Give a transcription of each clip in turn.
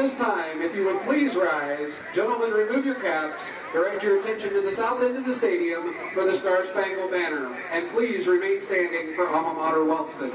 this time, if you would please rise. Gentlemen, remove your caps. Direct your attention to the south end of the stadium for the Star Spangled Banner. And please remain standing for Alma Mater Wellston.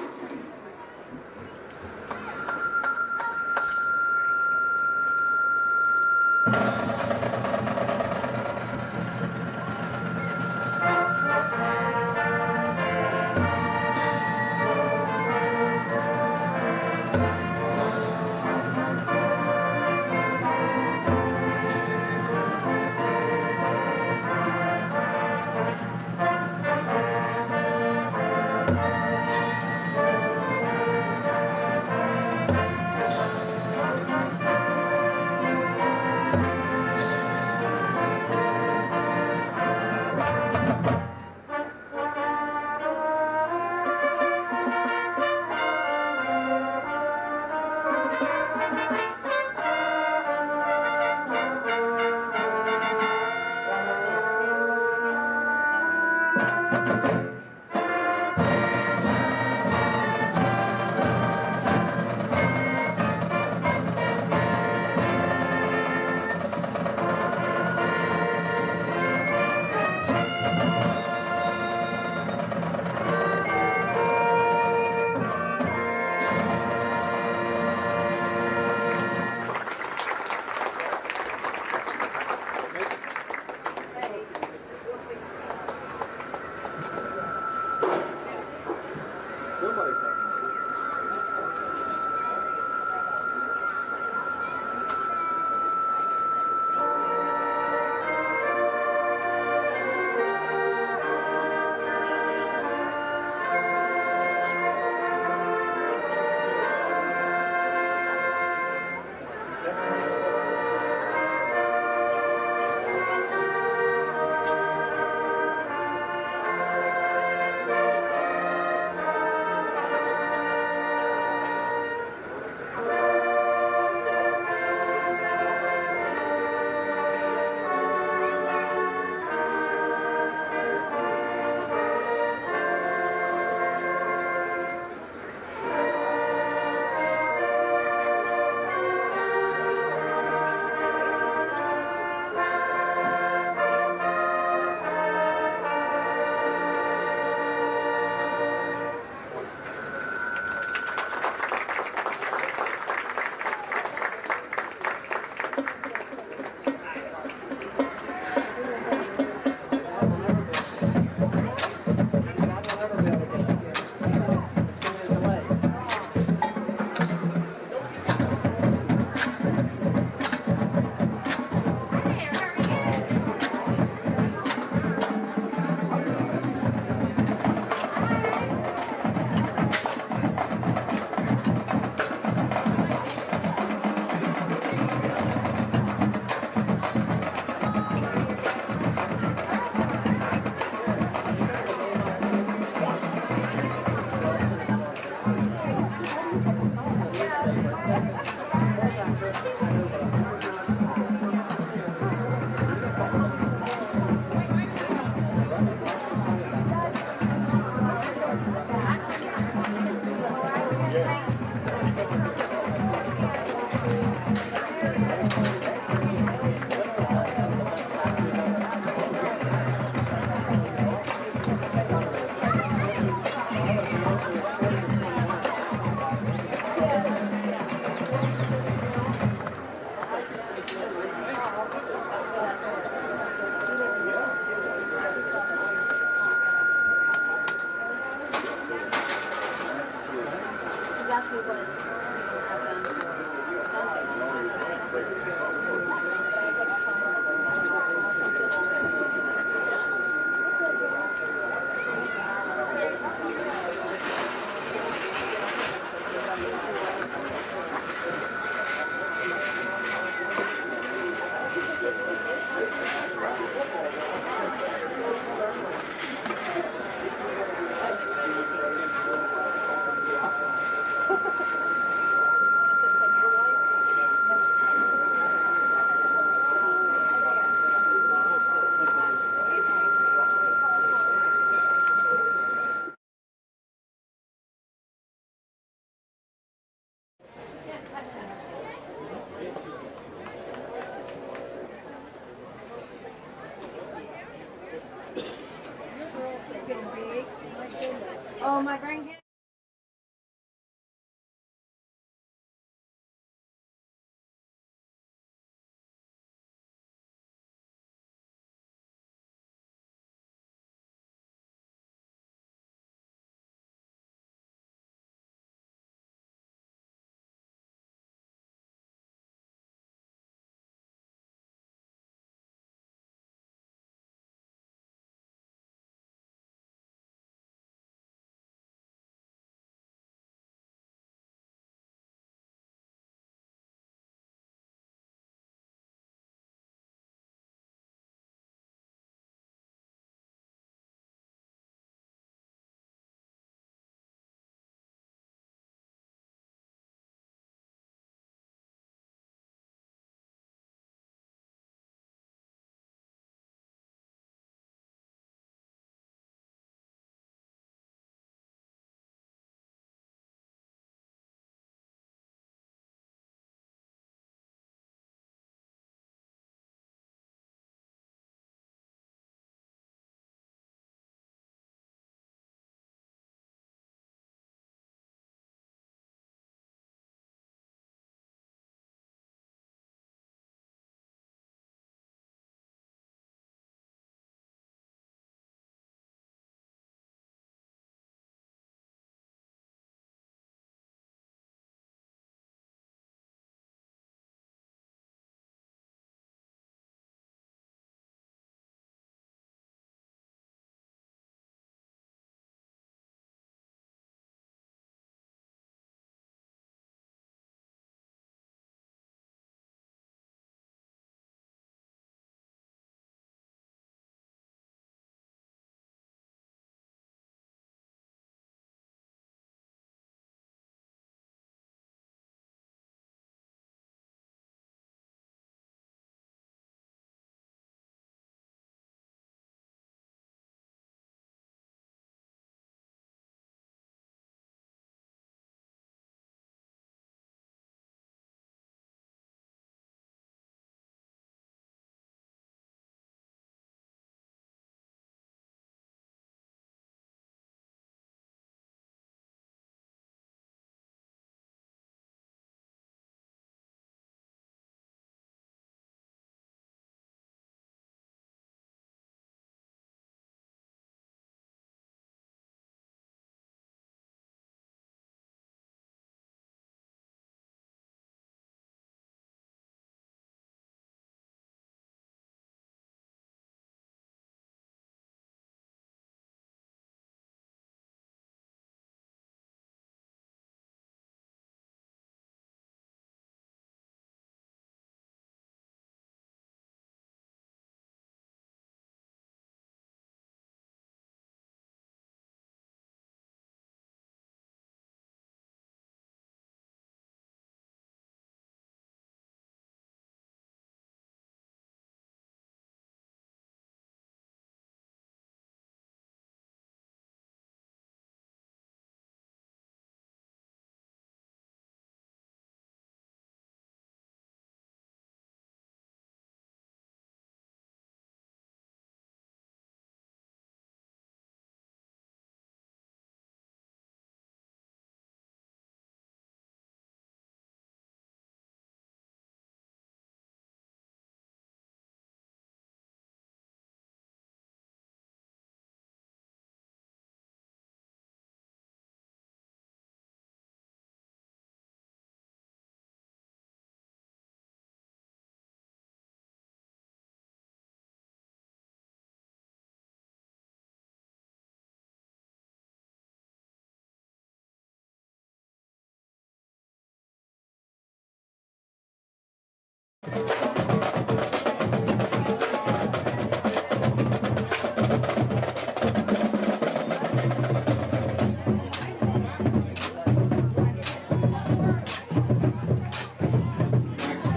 Oh, my grandkids.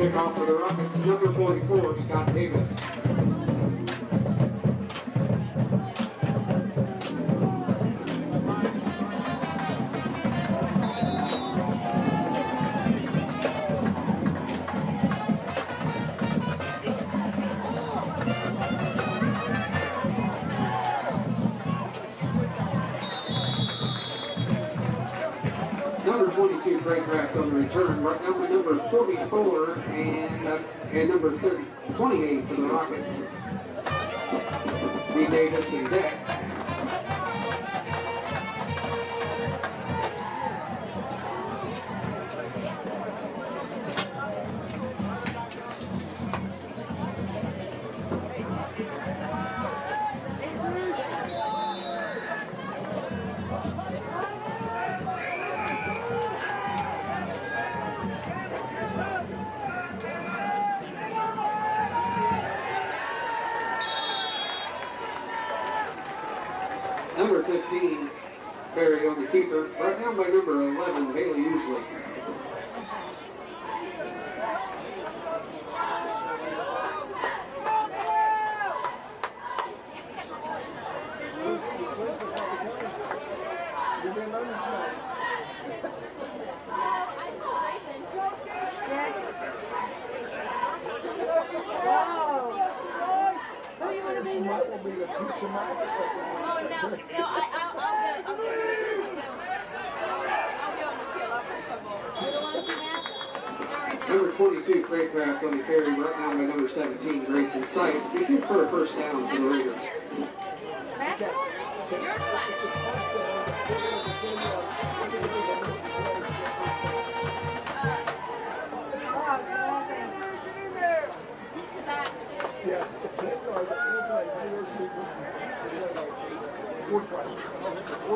Kickoff for the Rockets, number 44, Scott Davis. Number 22, Craycraft on the return. Right now by number 44 and number 28 for the Rockets. B. Davis and Deck. Number 15, Barry on the keeper. Brought down by number 11, Haley Usley. Number 22, Craycraft on the carry, brought down by number 17, Grayson Sykes. Be good for a first down for the Raiders.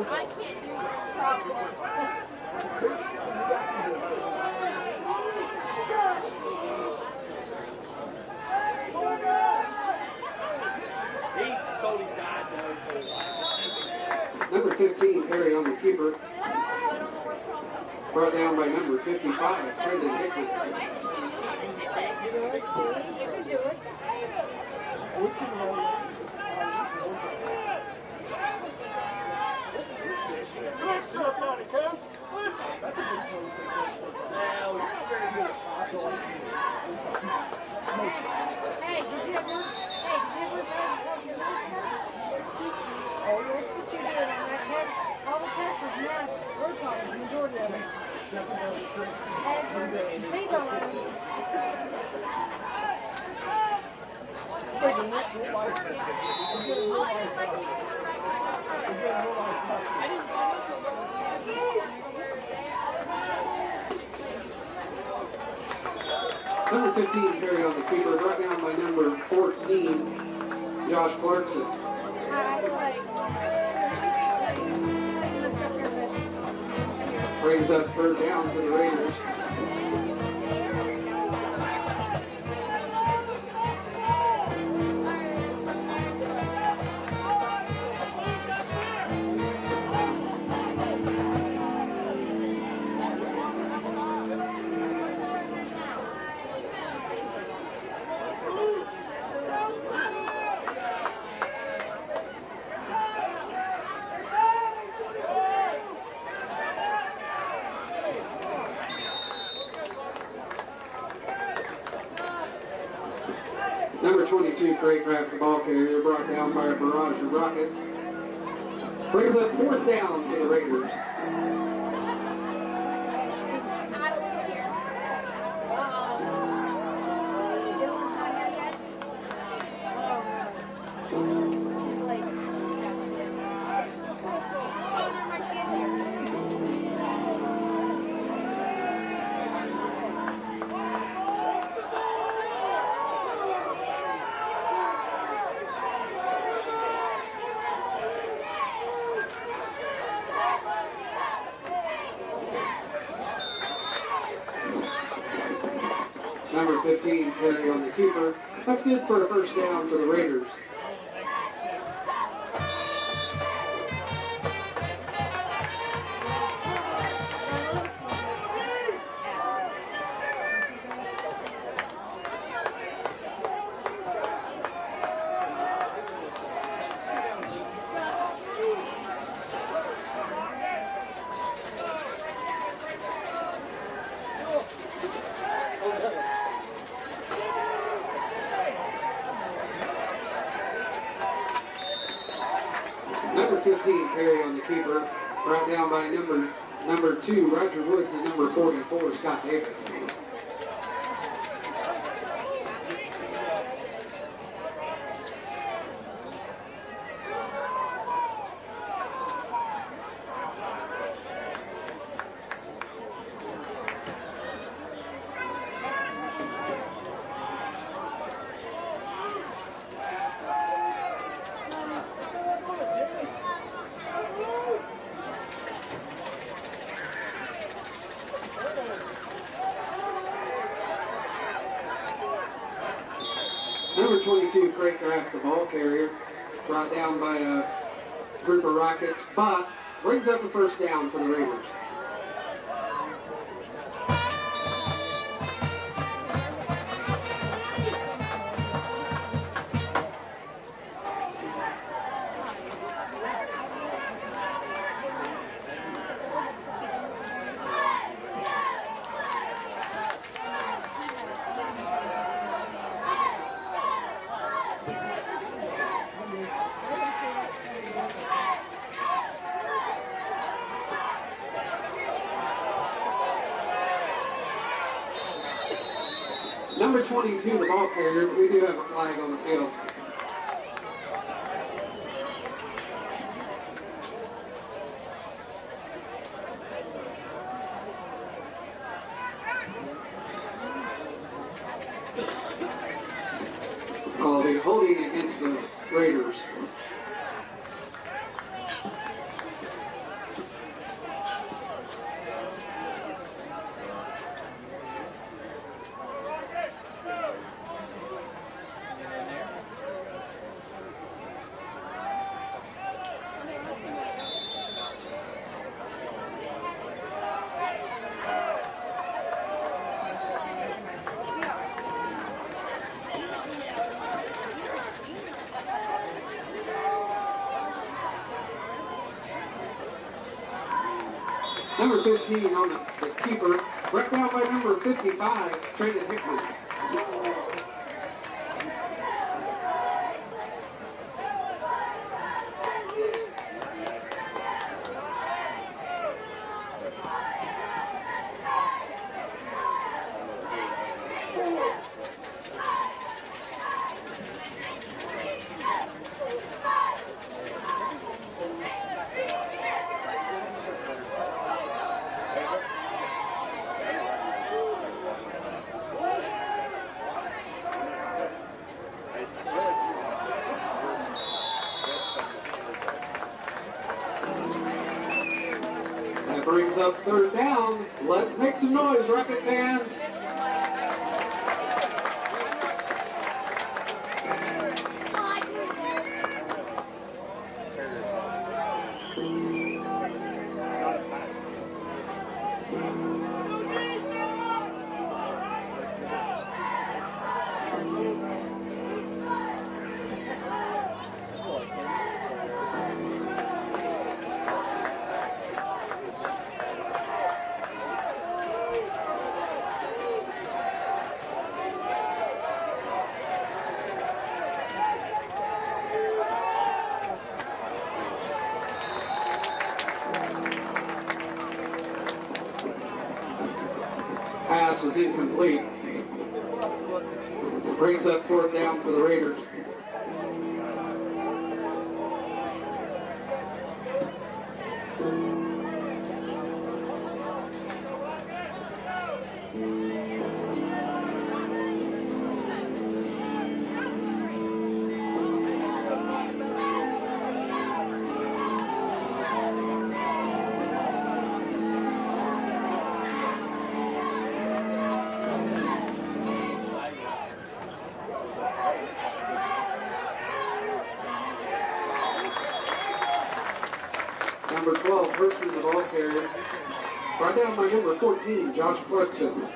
I can't do Number 15, Harry on the keeper. Brought down by number 55, Brendan Hickley. Number 15, Harry on the keeper, brought down by number 14, Josh Clarkson. Brings up third down for the Raiders. Number 22, Craycraft, the ball carrier, brought down by a barrage of Rockets. Brings up fourth down for the Raiders. Number 15, carry on the keeper. That's good for a first down for the Raiders. Number 15, Perry on the keeper, brought down by number Number 2, Roger Woods, and number 44, Scott Davis. Number 22, Craig Kraft, the ball carrier, brought down by a group of Rockets, but brings up the first down for the Raiders. Number 22, the ball carrier, but we do have a flag on the field. Call the holding against the Raiders. Number 15 on the keeper, brought down by number 55, Trayden Hickman. Brings up third down. Let's make some noise, Rocket fans. Pass was incomplete. Brings up fourth down for the Raiders. Number 12, Person, the ball carrier. Brought down by number 14, Josh Clarkson.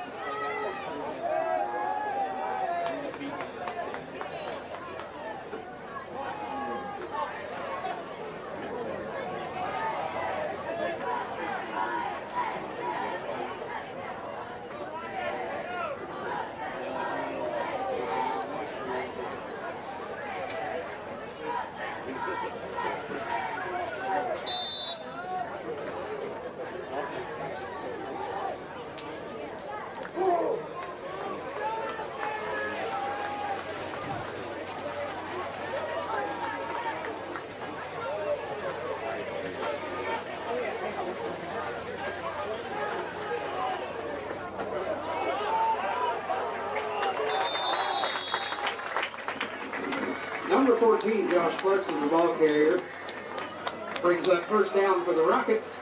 14, Josh Clarkson, the ball carrier, brings up first down for the Rockets.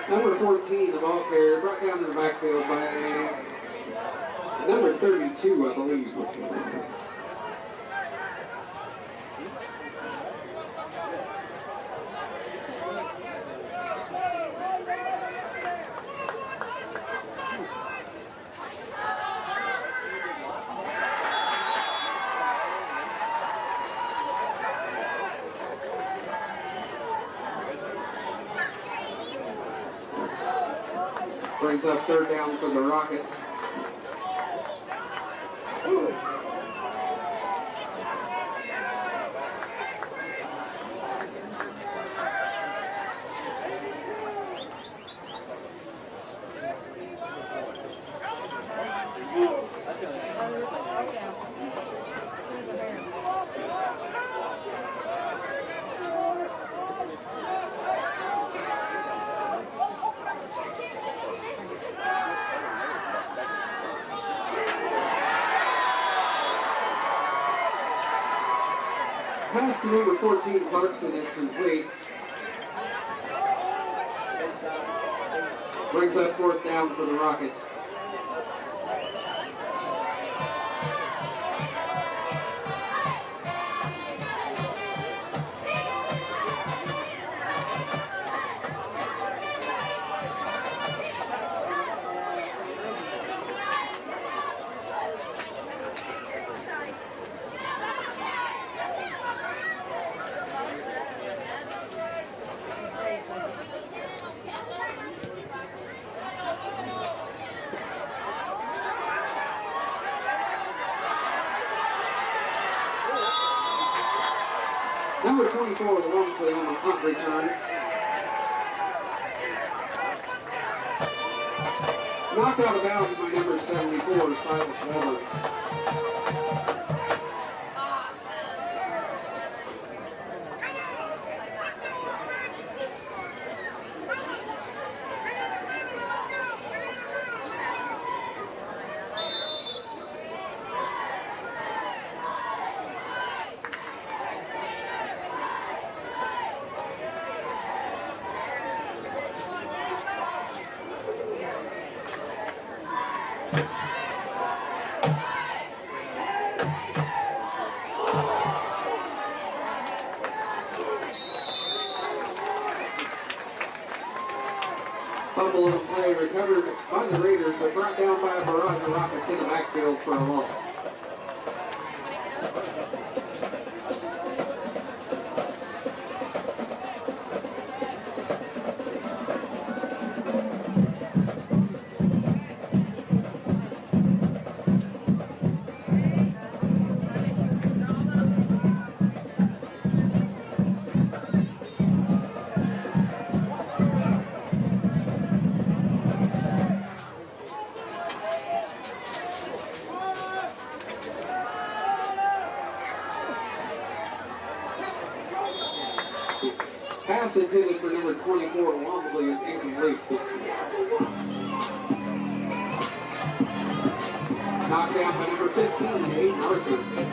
Number 14, the ball carrier, brought down to the backfield by number 32, I believe. Brings up third down for the Rockets. Pass to number 14, Clarkson, is complete. Brings up fourth down for the Rockets. Number 24, the Walmsley on the punt return. Knocked out of bounds by number 74, Silas Weber. Fumble on the play recovered by the Raiders, but brought down by a barrage of Rockets in the backfield for a loss. Pass intended for number 24, Walmsley, is incomplete. Knocked down by number 15, Aiden Arthur.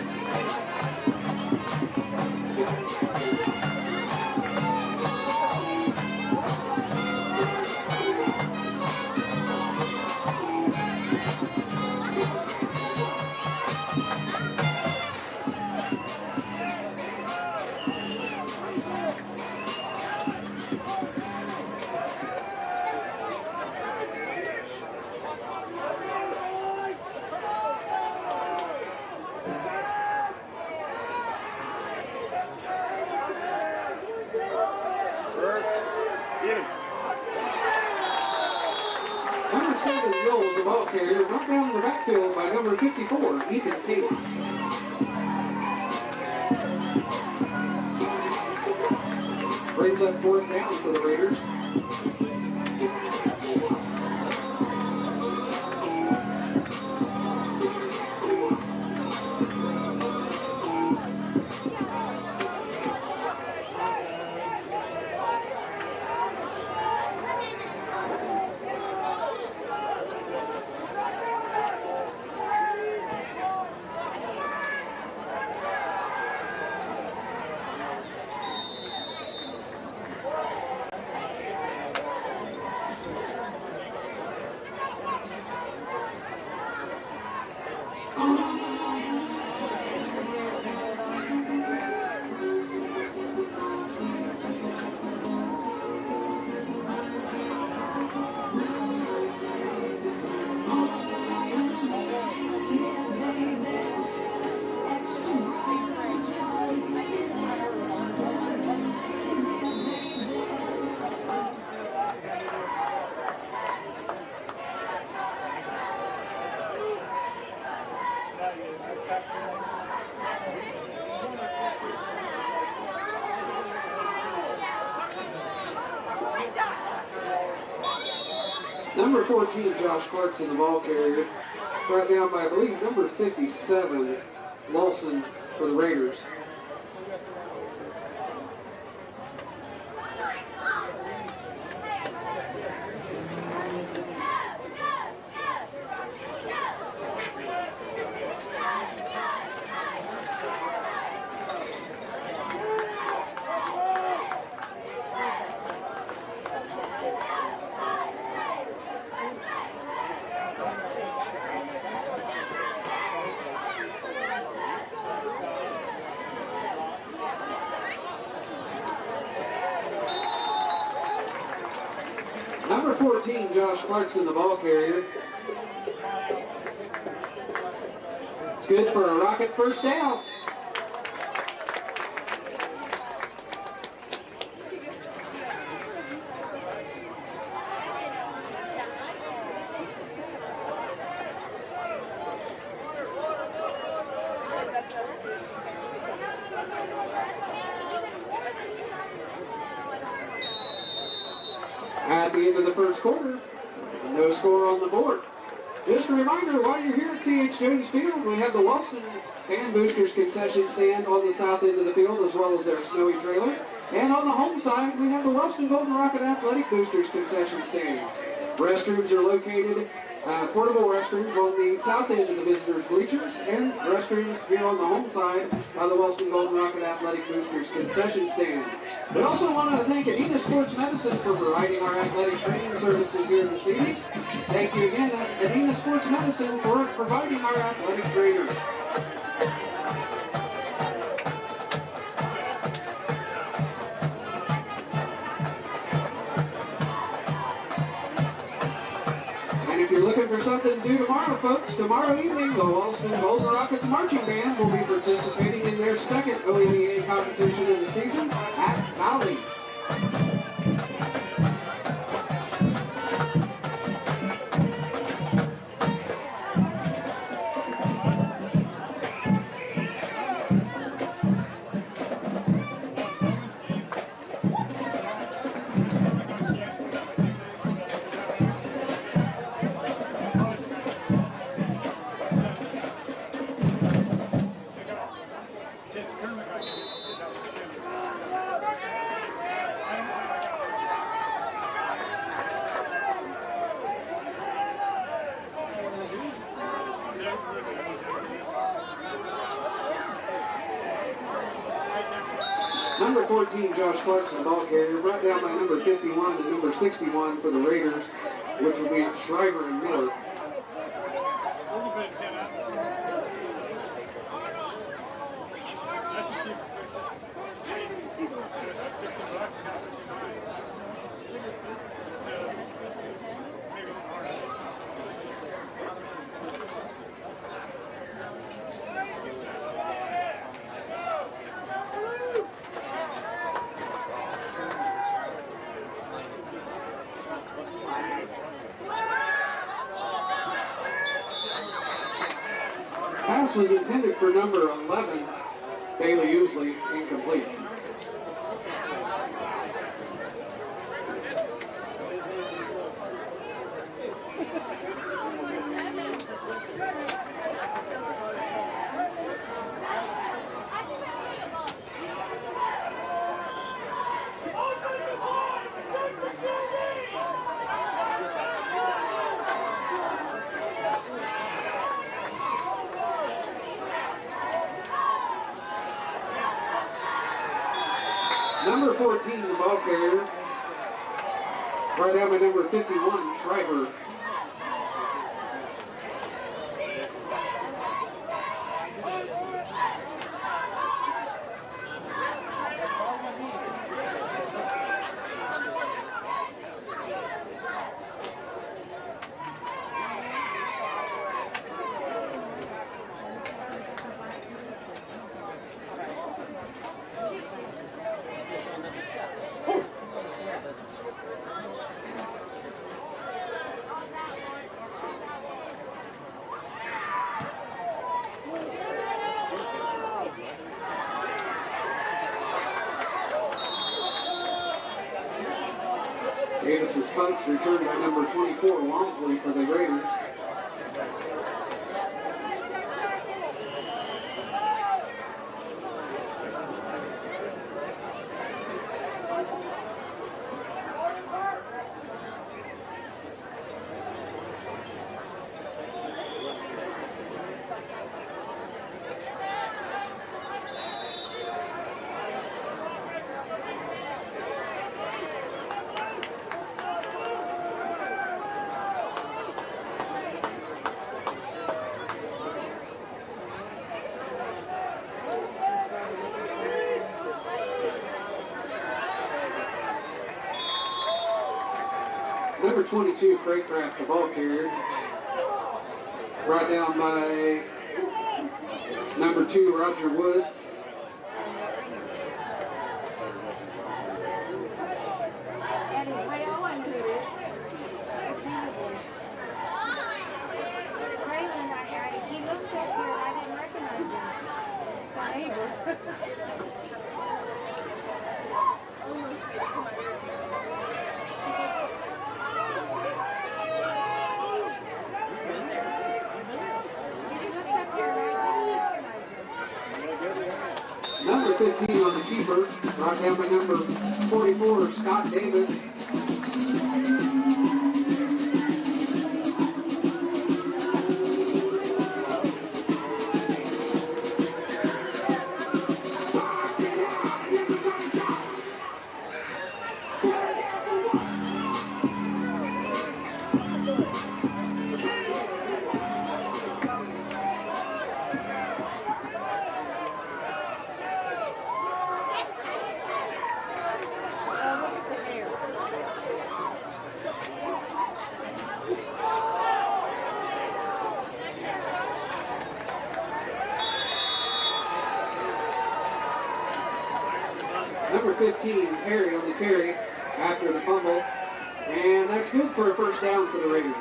Number 7, Mills, the ball carrier, brought down in the backfield by number 54, Ethan Case. Brings up fourth down for the Raiders. Number 14, Josh Clarkson, the ball carrier. Brought down by, I believe, number 57, Lawson, for the Raiders. Number 14, Josh Clarkson, the ball carrier. It's good for a Rocket first down. At the end of the first quarter, no score on the board. Just a reminder, while you're here at C.H. Jones Field, we have the Wellston Fan Boosters concession stand on the south end of the field, as well as their snowy trailer. And on the home side, we have the Wellston Golden Rocket Athletic Boosters concession stands. Restrooms are located, portable restrooms on the south end of the visitors' bleachers, and restrooms here on the home side by the Wellston Golden Rocket Athletic Boosters concession stand. We also want to thank Adina Sports Medicine for providing our athletic training services here this evening. Thank you again, Adina Sports Medicine, for providing our athletic trainer. If you're looking for something to do tomorrow, folks, tomorrow evening, the Wellston Golden Rockets Marching Band will be participating in their second OEBA competition of the season at Valley. Number 14, Josh Clarkson, ball carrier, brought down by number 51 and number 61 for the Raiders, which will be Shriver and Miller. Pass was intended for number 11, Bailey Usley, incomplete. Number 14, the ball carrier. Right down by number 51, Schreiber. Davis's punch returned by number 24, Walmsley, for the Raiders. Number 22, Craycraft, the ball carrier. Right down by number 2, Roger Woods. Number 15 on the keeper, right down by number 44, Scott Davis. Number 15, Harry on the carry after the fumble. And that's good for a first down for the Raiders.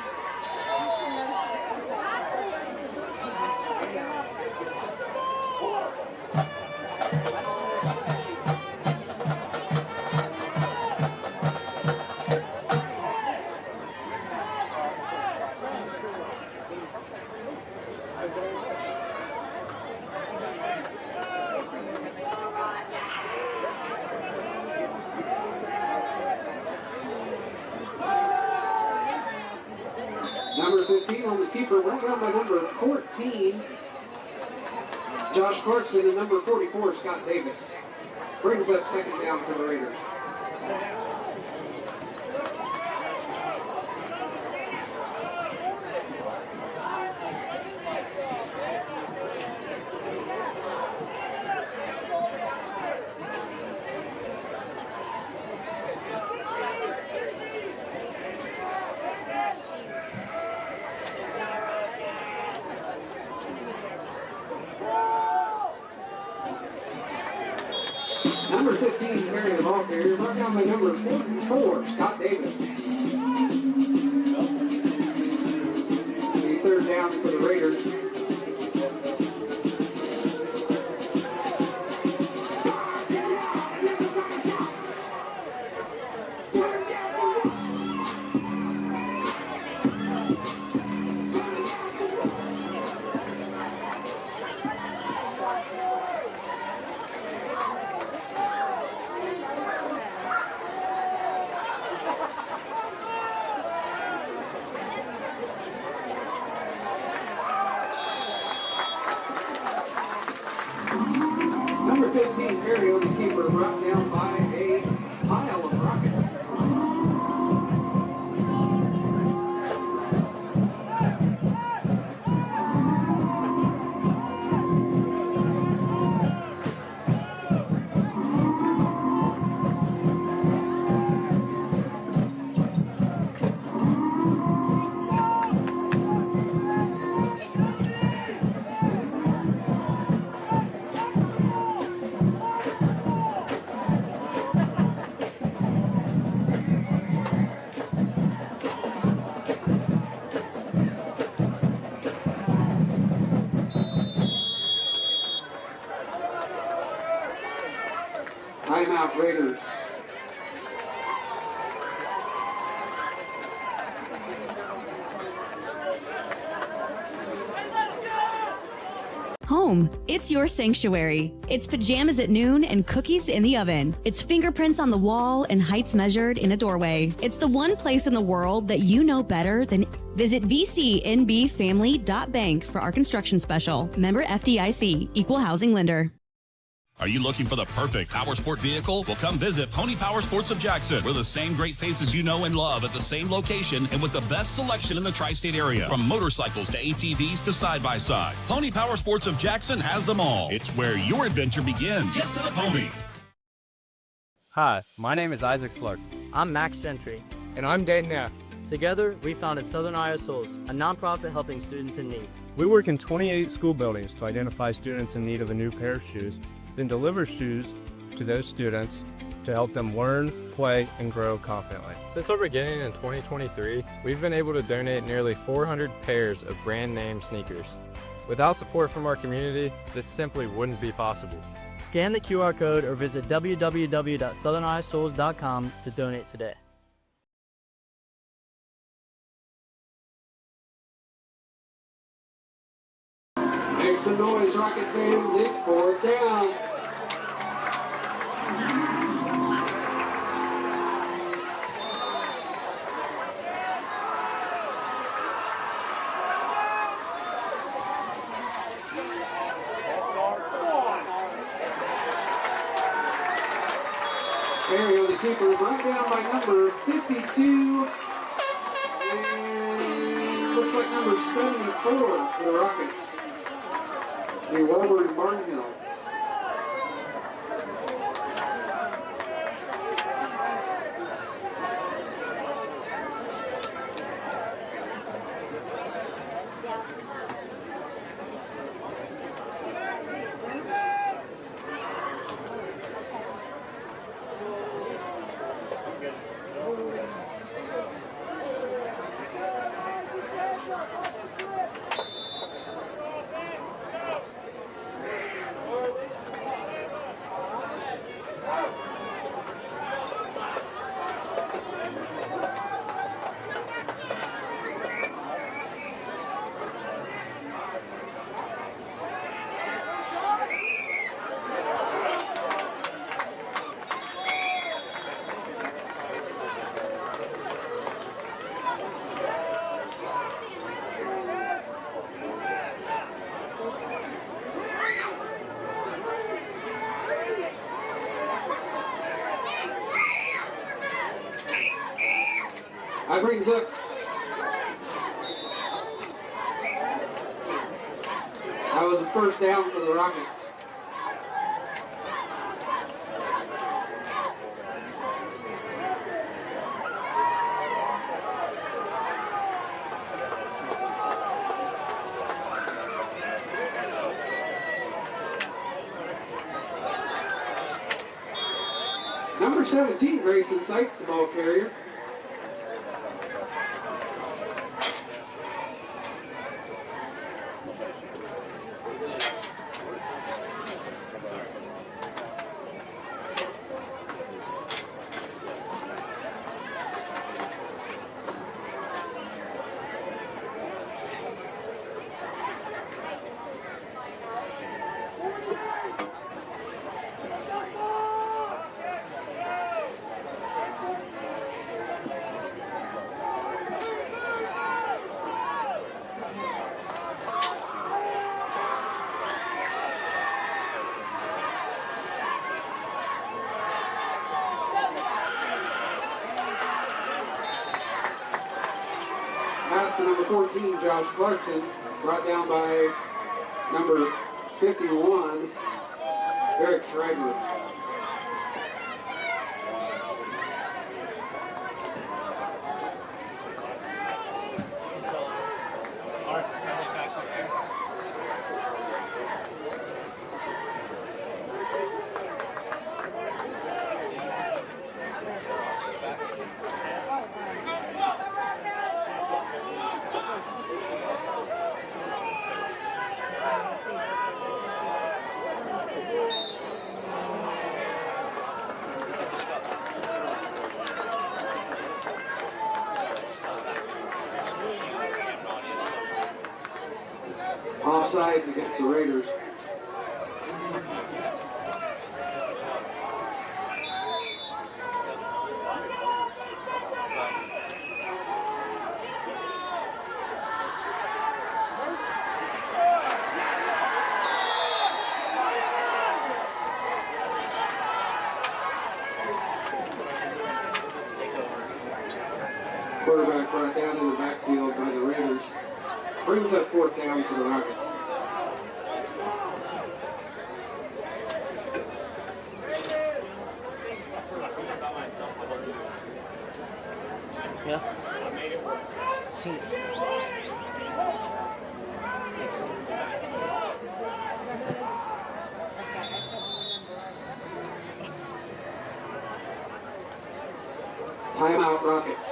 Number 15 on the keeper, right down by number 14, Josh Clarkson, and number 44, Scott Davis. Brings up second down for the Raiders. Number 15, carrying the ball carrier, right down by number 44, Scott Davis. The third down for the Raiders. Number 15, Perry on the keeper, brought down by a Raiders. Home, it's your sanctuary. It's pajamas at noon and cookies in the oven. It's fingerprints on the wall and heights measured in a doorway. It's the one place in the world that you know better than. Visit vcnbfamily.bank for our construction special. Member FDIC, Equal Housing Lender. Are you looking for the perfect power sport vehicle? Well, come visit Pony Power Sports of Jackson. We're the same great faces you know and love at the same location and with the best selection in the tri-state area. From motorcycles to ATVs to side-by-sides. Pony Power Sports of Jackson has them all. It's where your adventure begins. Get to the pony. Hi, my name is Isaac Slurk. I'm Max Gentry. And I'm Dan Neff. Together, we founded Southern Iowa Souls, a nonprofit helping students in need. We work in 28 school buildings to identify students in need of a new pair of shoes, then deliver shoes to those students to help them learn, play, and grow confidently. Since our beginning in 2023, we've been able to donate nearly 400 pairs of brand name sneakers. Without support from our community, this simply wouldn't be possible. Scan the QR code or visit www.southerniowasouls.com to donate today. Make some noise, Rocket fans. It's 4th down. Carry on the keeper, brought down by number 52. And looks like number 74 for the Rockets. The Walbert Barnhill. That brings up that was the first down for the Rockets. Number 17, Grayson Sykes, the ball carrier. Pass to number 14, Josh Clarkson, brought down by number 51, Eric Schreiber. Offsides against the Raiders. Quarterback brought down in the backfield by the Raiders. Brings up 4th down for the Rockets. Yeah. See. Timeout, Rockets.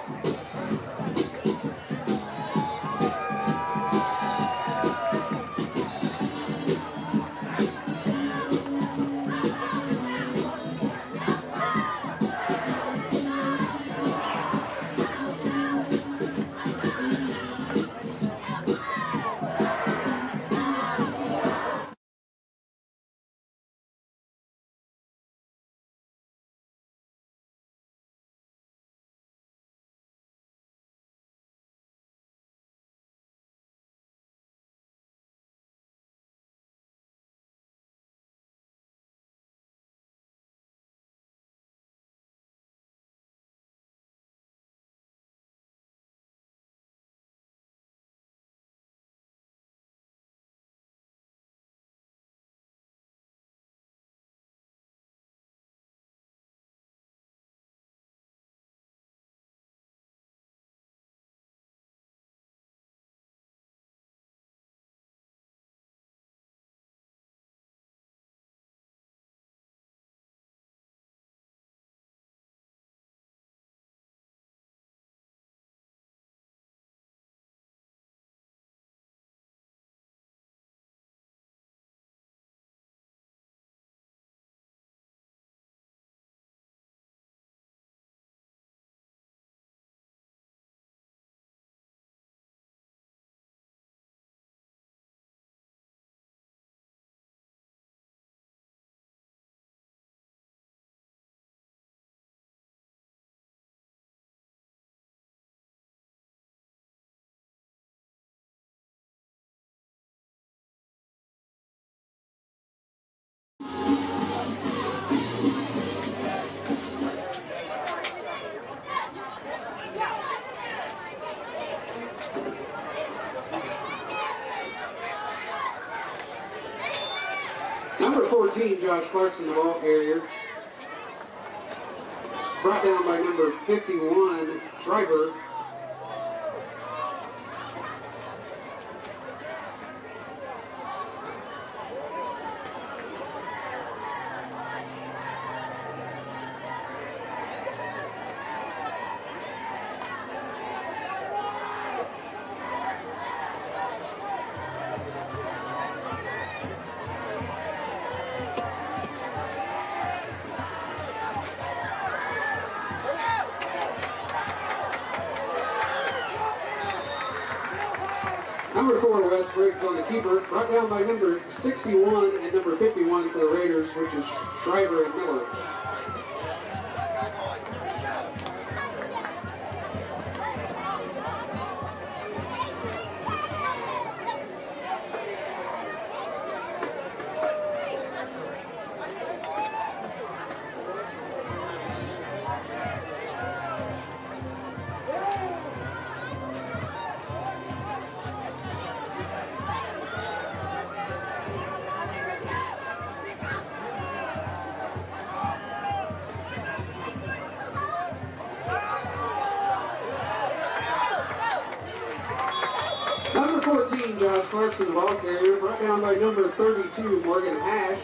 Number 14, Josh Clarkson, the ball carrier. Brought down by number 51, Schreiber. Number 4, Wes Briggs on the keeper, brought down by number 61 and number 51 for the Raiders, which is Schreiber and Miller. Number 14, Josh Clarkson, the ball carrier, brought down by number 32, Morgan Hash.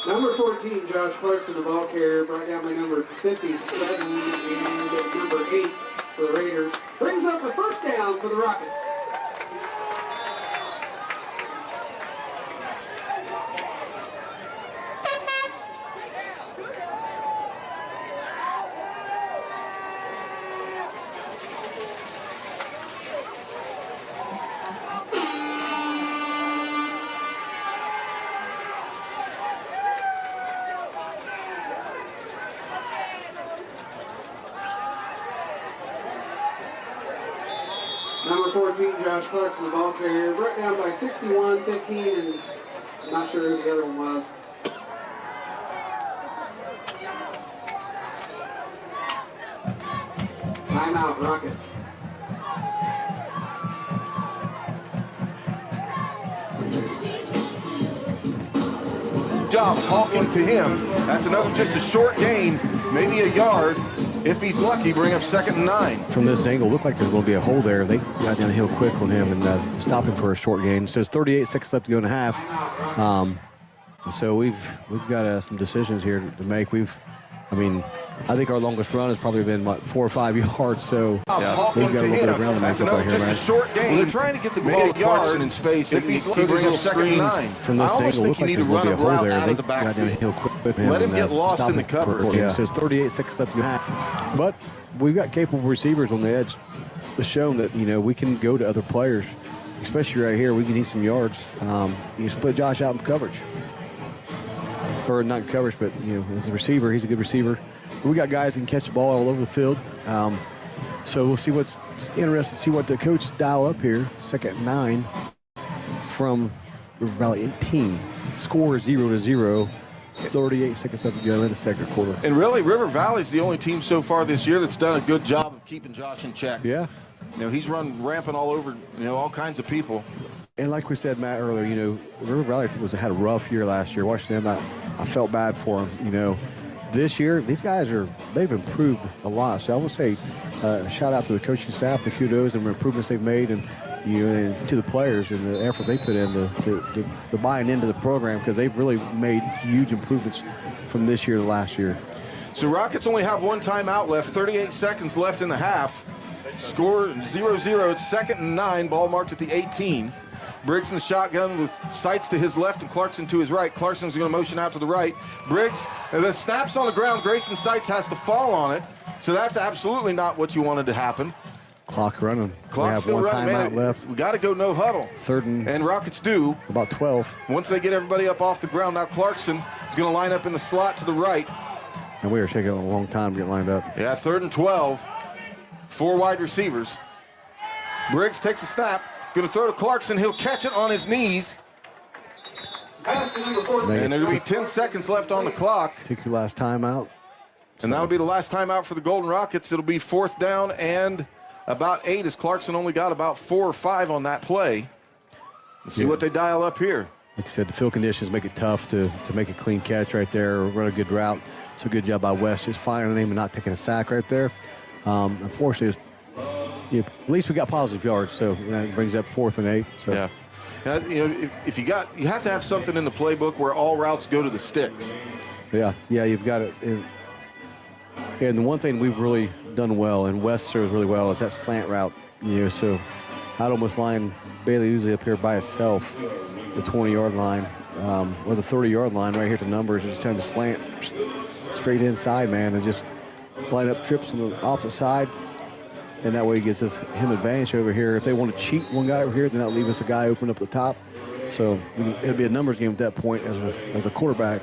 Number 14, Josh Clarkson, the ball carrier, brought down by number 57 and number 8 for the Raiders. Brings up a first down for the Rockets. Number 14, Josh Clarkson, the ball carrier, brought down by 61-15, and I'm not sure who the other one was. Timeout, Rockets. Job hawking to him. That's another, just a short gain, maybe a yard. If he's lucky, bring up 2nd and 9. From this angle, looked like there's going to be a hole there. They got downhill quick on him and stopped him for a short gain. It says 38 seconds left to go in a half. So we've got some decisions here to make. I think our longest run has probably been, 4 or 5 yards, so we've got a little bit of ground to make up right here, just right? a short gain. They're trying to get the ball Clarkson in space. If he's lucky, bring up 2nd and 9. From this angle, looked like there's going to be a hole there. They got downhill quick with him. Let him get lost in the cover. It says 38 seconds left to go in a half. But we've got capable receivers on the edge. It's shown that, we can go to other players, especially right here. We can need some yards. You split Josh out in coverage. Or not in coverage, but, as a receiver, he's a good receiver. We got guys who can catch the ball all over the field. So we'll see what's interesting, see what the coach dial up here. 2nd and 9 from River Valley 18. Score 0-0. 38 seconds left to go in the second quarter. And really, River Valley's the only team so far this year that's done a good job of keeping Josh in check. Yeah. He's run rampant all over, all kinds of people. And like we said, Matt, earlier, River Valley had a rough year last year. Watching them, I felt bad for them, This year, these guys they've improved a lot. So I will say shout out to the coaching staff, the kudos and the improvements they've made, and and to the players and the effort they put in the buying into the program, because they've really made huge improvements from this year to last year. So Rockets only have 1 timeout left, 38 seconds left in the half. Score 0-0, it's 2nd and 9, ball marked at the 18. Briggs in the shotgun with Sights to his left and Clarkson to his right. Clarkson's going to motion out to the right. Briggs, and then snaps on the ground. Grayson Sights has to fall on it. So that's absolutely not what you wanted to happen. Clock running. Clock's still running, man. Left. We got to go no huddle. 3rd and Rockets do. About 12. Once they get everybody up off the ground, now Clarkson is going to line up in the slot to the right. And we were taking a long time to get lined up. Yeah, 3rd and 12. 4 wide receivers. Briggs takes a snap. Going to throw to Clarkson. He'll catch it on his knees. And there'll be 10 seconds left on the clock. Take your last timeout. And that'll be the last timeout for the Golden Rockets. It'll be 4th down and about 8, as Clarkson only got about 4 or 5 on that play. Let's see what they dial up here. Like I said, the field conditions make it tough to make a clean catch right there or run a good route. So good job by West just finding him and not taking a sack right there. Unfortunately, at least we got positive yards, so that brings up 4th and 8. So. Yeah. And, if you have to have something in the playbook where all routes go to the sticks. Yeah, you've got it. And the one thing we've really done well, and West serves really well, is that slant route. So I'd almost line Bailey Usley up here by itself, the 20-yard line, or the 30-yard line right here to numbers, and just trying to slant straight inside, man, and just line up trips on the opposite side. And that way it gives him advantage over here. If they want to cheat one guy over here, then that'll leave us a guy open up the top. So it'll be a numbers game at that point as a quarterback.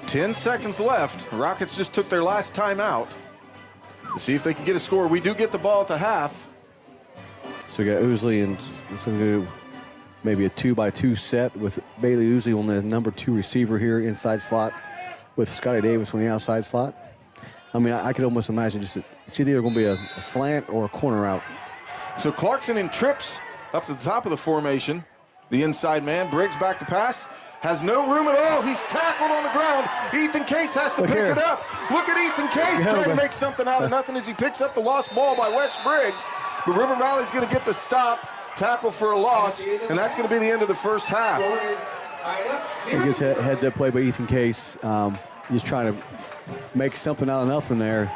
10 seconds left. Rockets just took their last timeout to see if they can get a score. We do get the ball at the half. So we got Usley and maybe a 2-by-2 set with Bailey Usley on the number 2 receiver here inside slot with Scotty Davis on the outside slot. I could almost imagine it's either going to be a slant or a corner out. So Clarkson in trips up to the top of the formation. The inside man, Briggs back to pass. Has no room at all. He's tackled on the ground. Ethan Case has to pick it up. Look at Ethan Case trying to make something out of nothing as he picks up the lost ball by Wes Briggs. But River Valley's going to get the stop, tackle for a loss, and that's going to be the end of the first half. It gets a heads-up play by Ethan Case. Just trying to make something out of nothing there.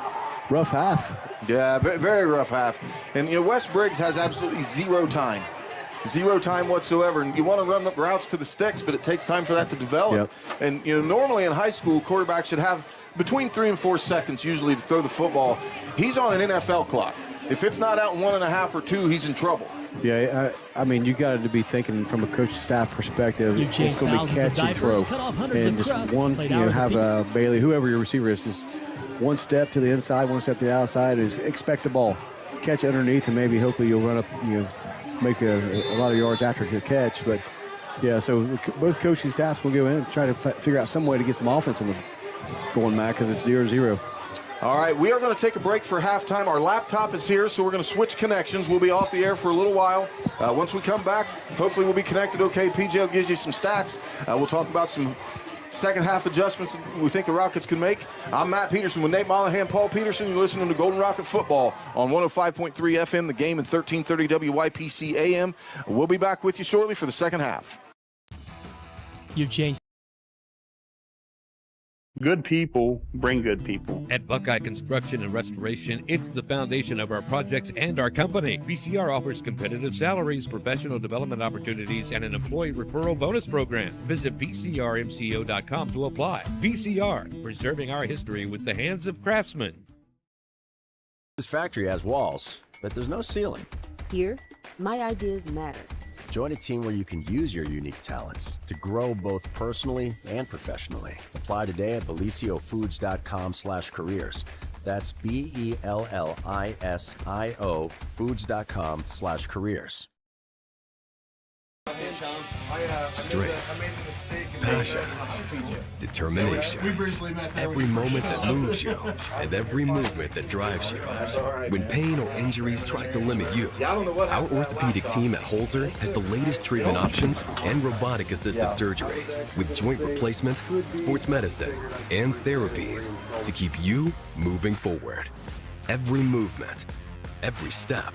Rough half. Yeah, very rough half. And, Wes Briggs has absolutely zero time. Zero time whatsoever. And you want to run routes to the sticks, but it takes time for that to develop. Yep. And, normally in high school, quarterbacks should have between 3 and 4 seconds usually to throw the football. He's on an NFL clock. If it's not out in 1.5 or 2, he's in trouble. Yeah, I mean, you got to be thinking from a coaching staff perspective, it's going to be catch and throw. And just one, have Bailey, whoever your receiver is, just one step to the inside, one step to the outside, is expect the ball. Catch it underneath, and maybe hopefully you'll run up, make a lot of yards after the catch. But, yeah, so both coaching staffs will go in and try to figure out some way to get some offense going, Matt, because it's 0-0. All right, we are going to take a break for halftime. Our laptop is here, so we're going to switch connections. We'll be off the air for a little while. Once we come back, hopefully we'll be connected okay. PJ will give you some stats. We'll talk about some second half adjustments we think the Rockets can make. I'm Matt Peterson with Nate Monahan, Paul Peterson. You're listening to Golden Rocket Football on 105.3 FM, The Game, and 1330 WYPC AM. We'll be back with you shortly for the second half. You've changed. Good people bring good people. At Buckeye Construction and Restoration, it's the foundation of our projects and our company. BCR offers competitive salaries, professional development opportunities, and an employee referral bonus program. Visit bcrmco.com to apply. BCR, preserving our history with the hands of craftsmen. This factory has walls, but there's no ceiling. Here, my ideas matter. Join a team where you can use your unique talents to grow both personally and professionally. Apply today at belisiofoods.com/careers. That's BELLISIO foods.com/careers. Strength, passion, determination. Every moment that moves you and every movement that drives you. When pain or injuries try to limit you, our orthopedic team at Holzer has the latest treatment options and robotic-assisted surgery with joint replacement, sports medicine, and therapies to keep you moving forward. Every movement, every step.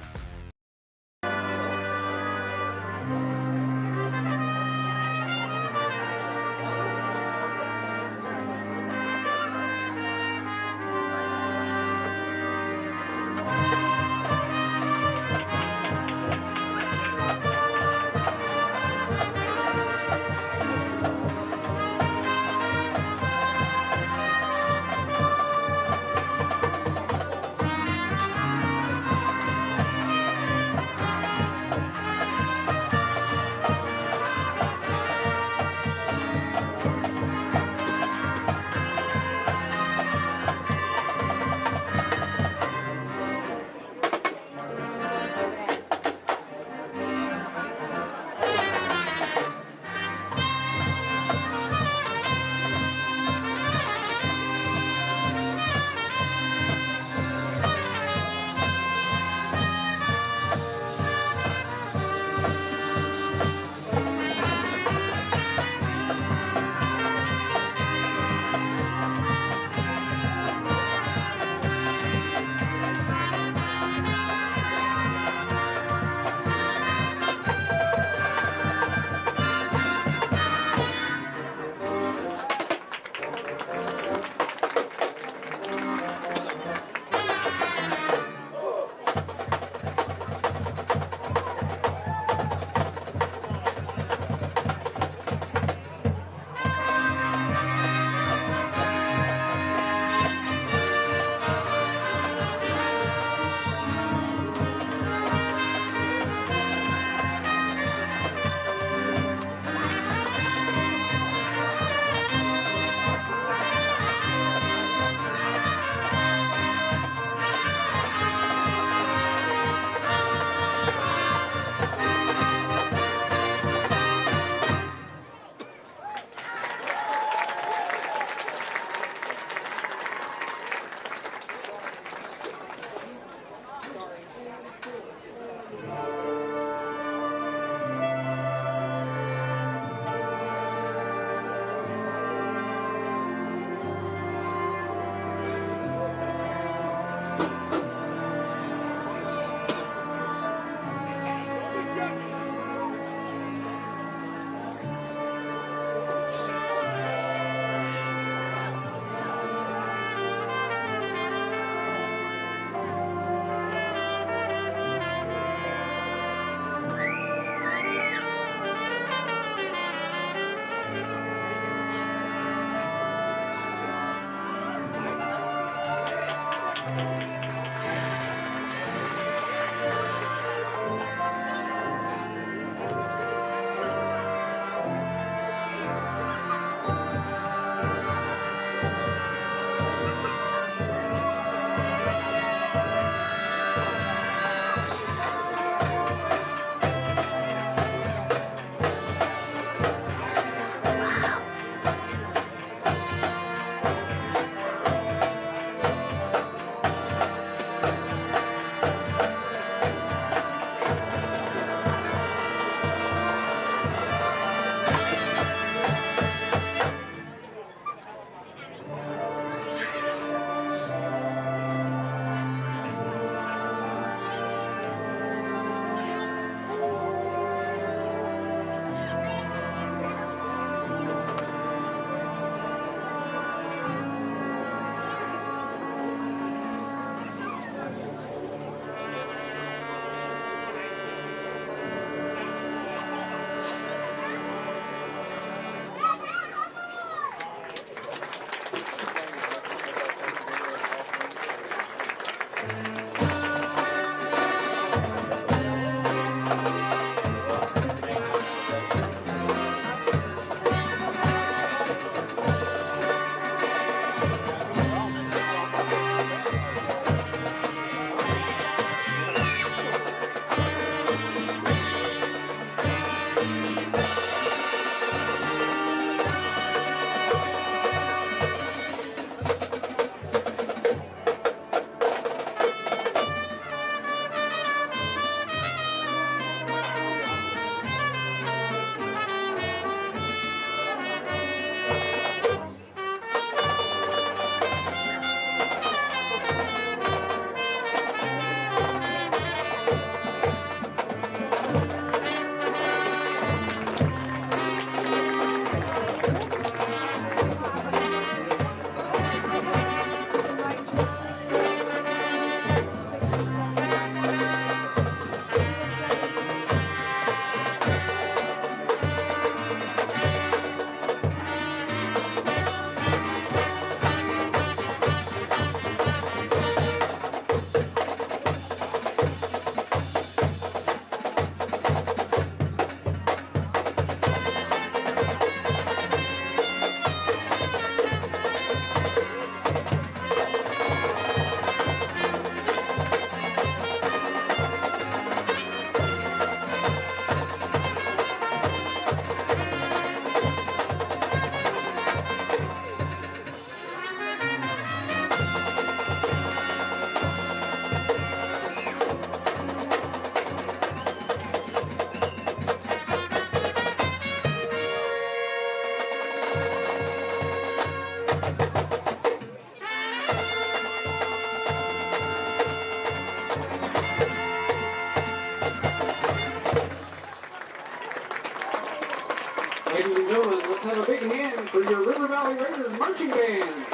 Ladies and gentlemen, let's have a big hand for your River Valley Raiders marching band.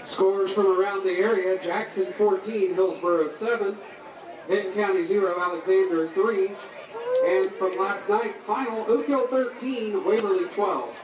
Scores from around the area: Jackson 14, Hillsborough 7, Benton County 0, Alexander 3, and from last night, final Oak Hill 13, Waverly 12.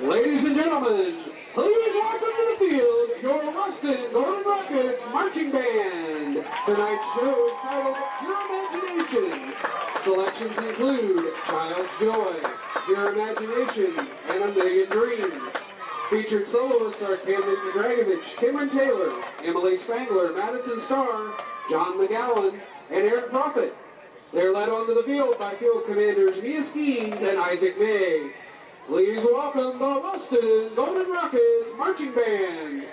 Ladies and gentlemen, please welcome to the field your Wellston Golden Rockets marching band. Tonight's show is titled Pure Imagination. Selections include Child's Joy, Pure Imagination, and A Million Dreams. Featured soloists are Camden Dragovich, Cameron Taylor, Emily Spangler, Madison Starr, John McGowan, and Aaron Prophet. They're led onto the field by field commanders Mia Skeens and Isaac May. Please welcome the Wellston Golden Rockets marching band.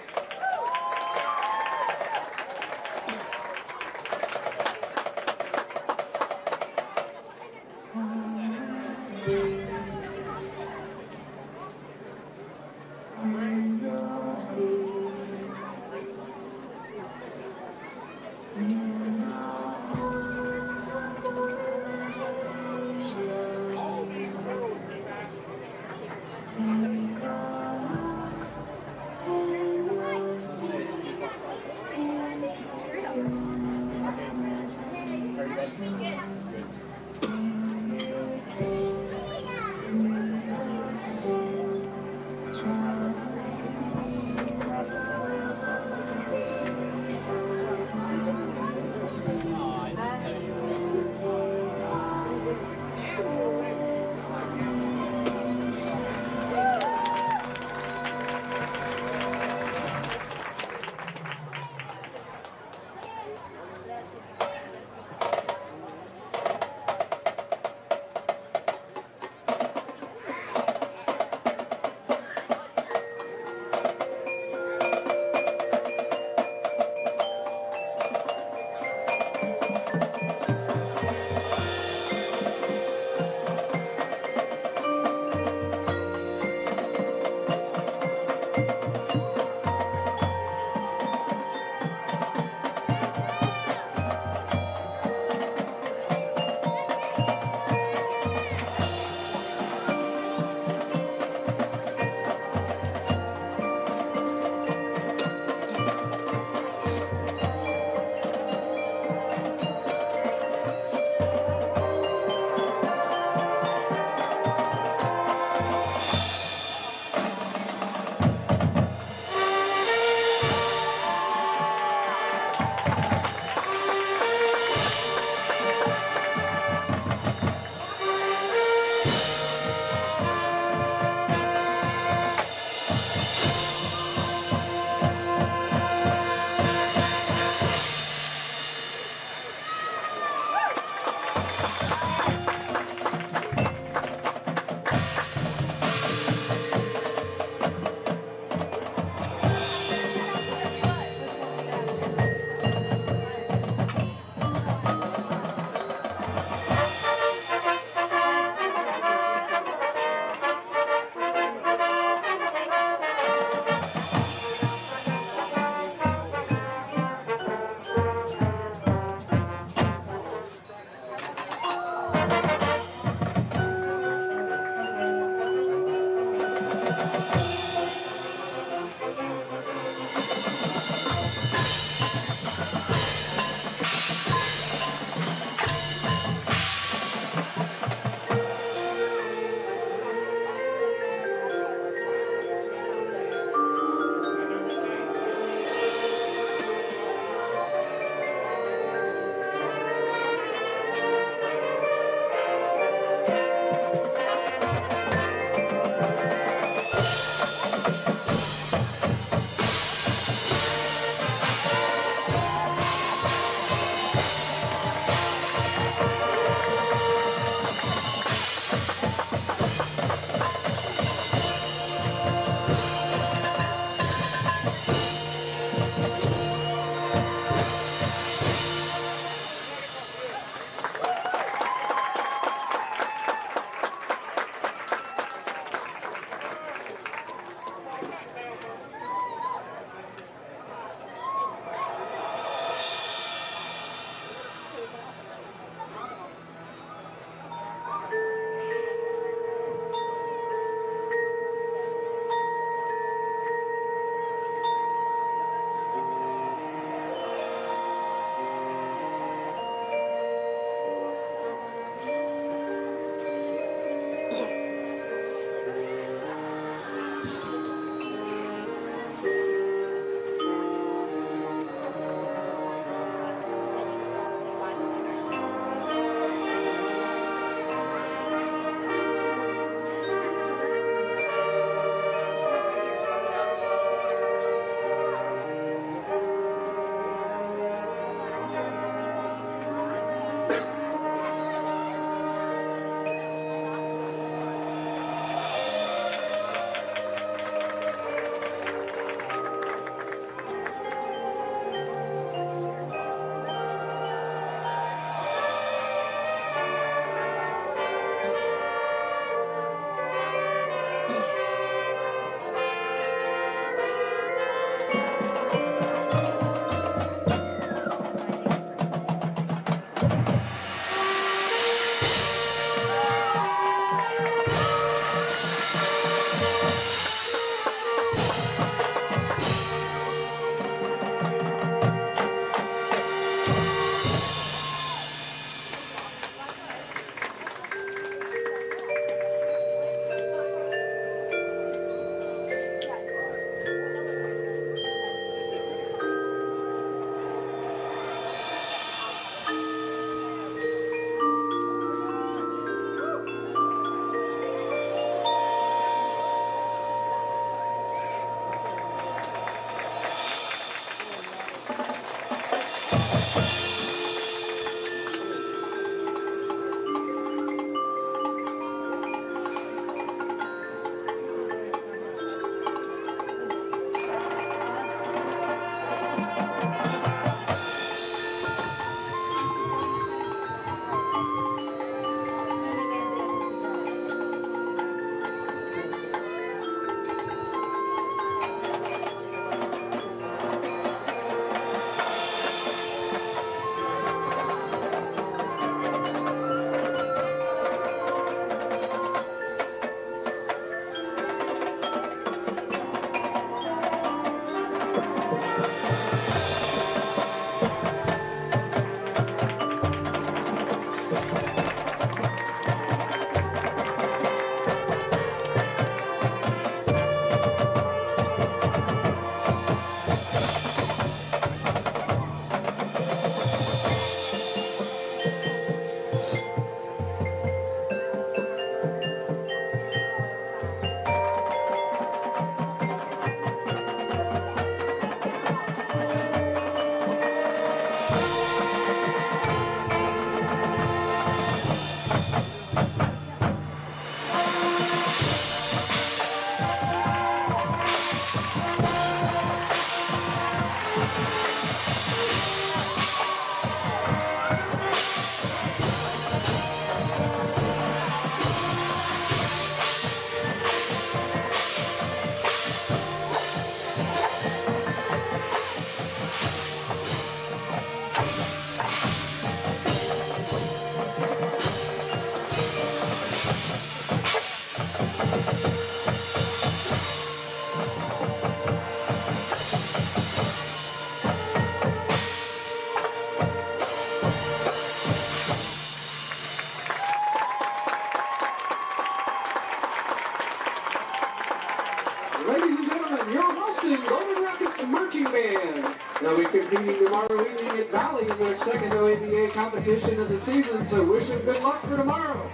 Ladies and gentlemen, your Wellston Golden Rockets marching band. They'll be competing tomorrow evening at Valley in their second OABA competition of the season, so wish them good luck for tomorrow.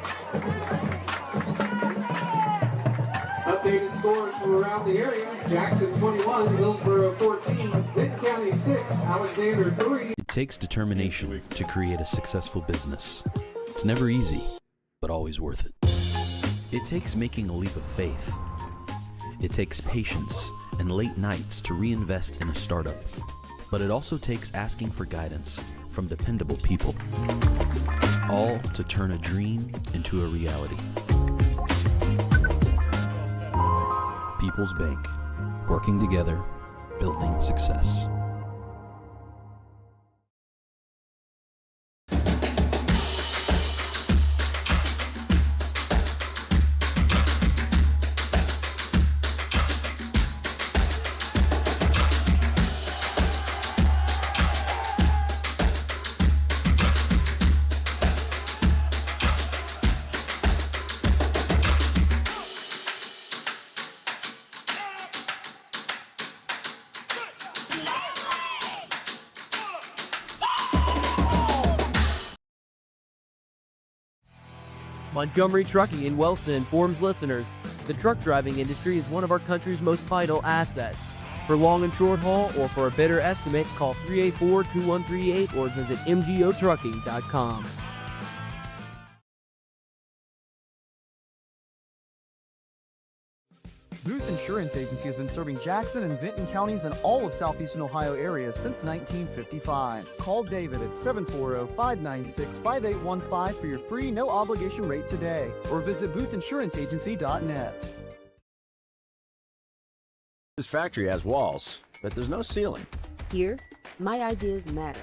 Updated scores from around the area. Jackson 21, Hillsborough 14, Benton County 6, Alexander 3. It takes determination to create a successful business. It's never easy, but always worth it. It takes making a leap of faith. It takes patience and late nights to reinvest in a startup. But it also takes asking for guidance from dependable people. All to turn a dream into a reality. People's Bank. Working together, building success. Montgomery Trucking in Wellston informs listeners, the truck driving industry is one of our country's most vital assets. For long and short haul or for a better estimate, call 384-2138 or visit mgotrucking.com. Booth Insurance Agency has been serving Jackson and Vinton counties and all of southeastern Ohio areas since 1955. Call David at 740-596-5815 for your free no-obligation rate today, or visit boothinsuranceagency.net. This factory has walls. but there's no ceiling. Here, my ideas matter.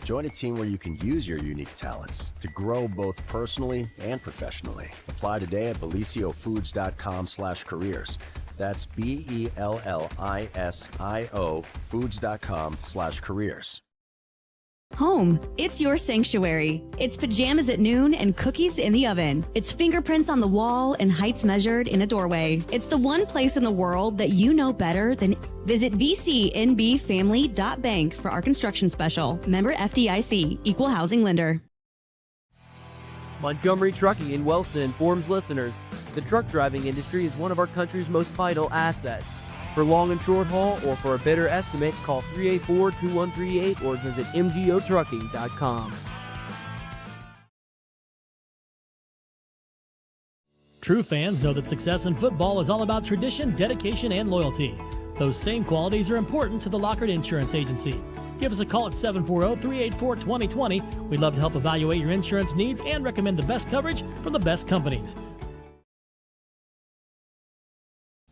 Join a team where you can use your unique talents to grow both personally and professionally. Apply today at belisiofoods.com/careers. That's BELLISIO foods.com/careers. Home, it's your sanctuary. It's pajamas at noon and cookies in the oven. It's fingerprints on the wall and heights measured in a doorway. It's the one place in the world that you know better than. Visit VCNBFamily.bank for our construction special. Member FDIC, Equal Housing Lender. Montgomery Trucking in Wellston informs listeners the truck driving industry is one of our country's most vital assets. For long and short haul or for a better estimate, call 384-2138 or visit mgotrucking.com. True fans know that success in football is all about tradition, dedication, and loyalty. Those same qualities are important to the Lockard Insurance Agency. Give us a call at 740-384-2020. We'd love to help evaluate your insurance needs and recommend the best coverage from the best companies.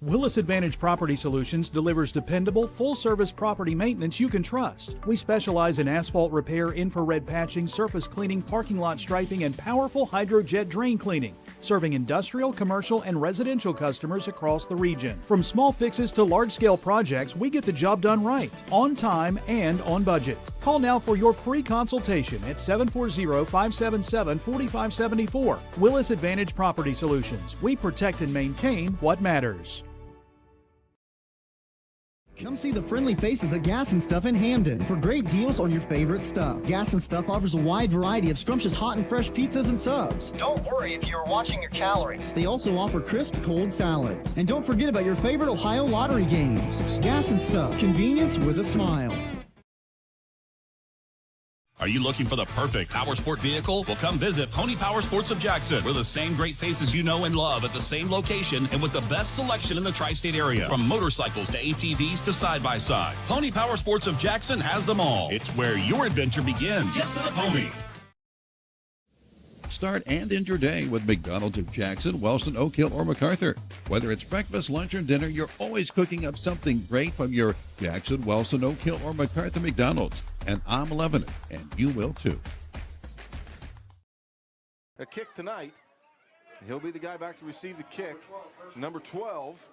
Willis Advantage Property Solutions delivers dependable, full-service property maintenance you can trust. We specialize in asphalt repair, infrared patching, surface cleaning, parking lot striping, and powerful hydrojet drain cleaning, serving industrial, commercial, and residential customers across the region. From small fixes to large-scale projects, we get the job done right, on time, and on budget. Call now for your free consultation at 740-577-4574. Willis Advantage Property Solutions. We protect and maintain what matters. Come see the friendly faces at Gas and Stuff in Hamden for great deals on your favorite stuff. Gas and Stuff offers a wide variety of scrumptious hot and fresh pizzas and subs. Don't worry if you're watching your calories. They also offer crisp cold salads. And don't forget about your favorite Ohio lottery games. Gas and Stuff, convenience with a smile. Are you looking for the perfect power sport vehicle? Well, come visit Pony Power Sports of Jackson. We're the same great faces you know and love at the same location and with the best selection in the tri-state area. From motorcycles to ATVs to side-by-sides. Pony Power Sports of Jackson has them all. It's where your adventure begins. Get to the pony. Start and end your day with McDonald's of Jackson, Wellston, Oak Hill, or MacArthur. Whether it's breakfast, lunch, or dinner, you're always cooking up something great from your Jackson, Wellston, Oak Hill, or MacArthur McDonald's. And I'm loving it, and you will too. A kick tonight. He'll be the guy back to receive the kick. Number 12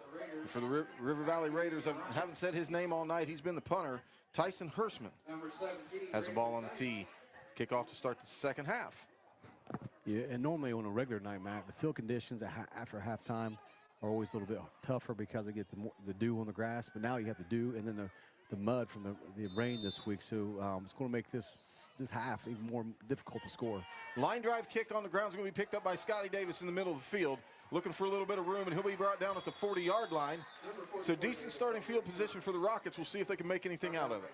for the River Valley Raiders. I haven't said his name all night. He's been the punter. Tyson Hirschman has the ball on the tee. Kickoff to start the second half. Yeah, and normally on a regular night, Matt, the field conditions after halftime are always a little bit tougher because they get the dew on the grass. But now you have the dew and then the mud from the rain this week. So it's going to make this half even more difficult to score. Line drive kick on the ground is going to be picked up by Scotty Davis in the middle of the field. Looking for a little bit of room, and he'll be brought down at the 40-yard line. So decent starting field position for the Rockets. We'll see if they can make anything out of it.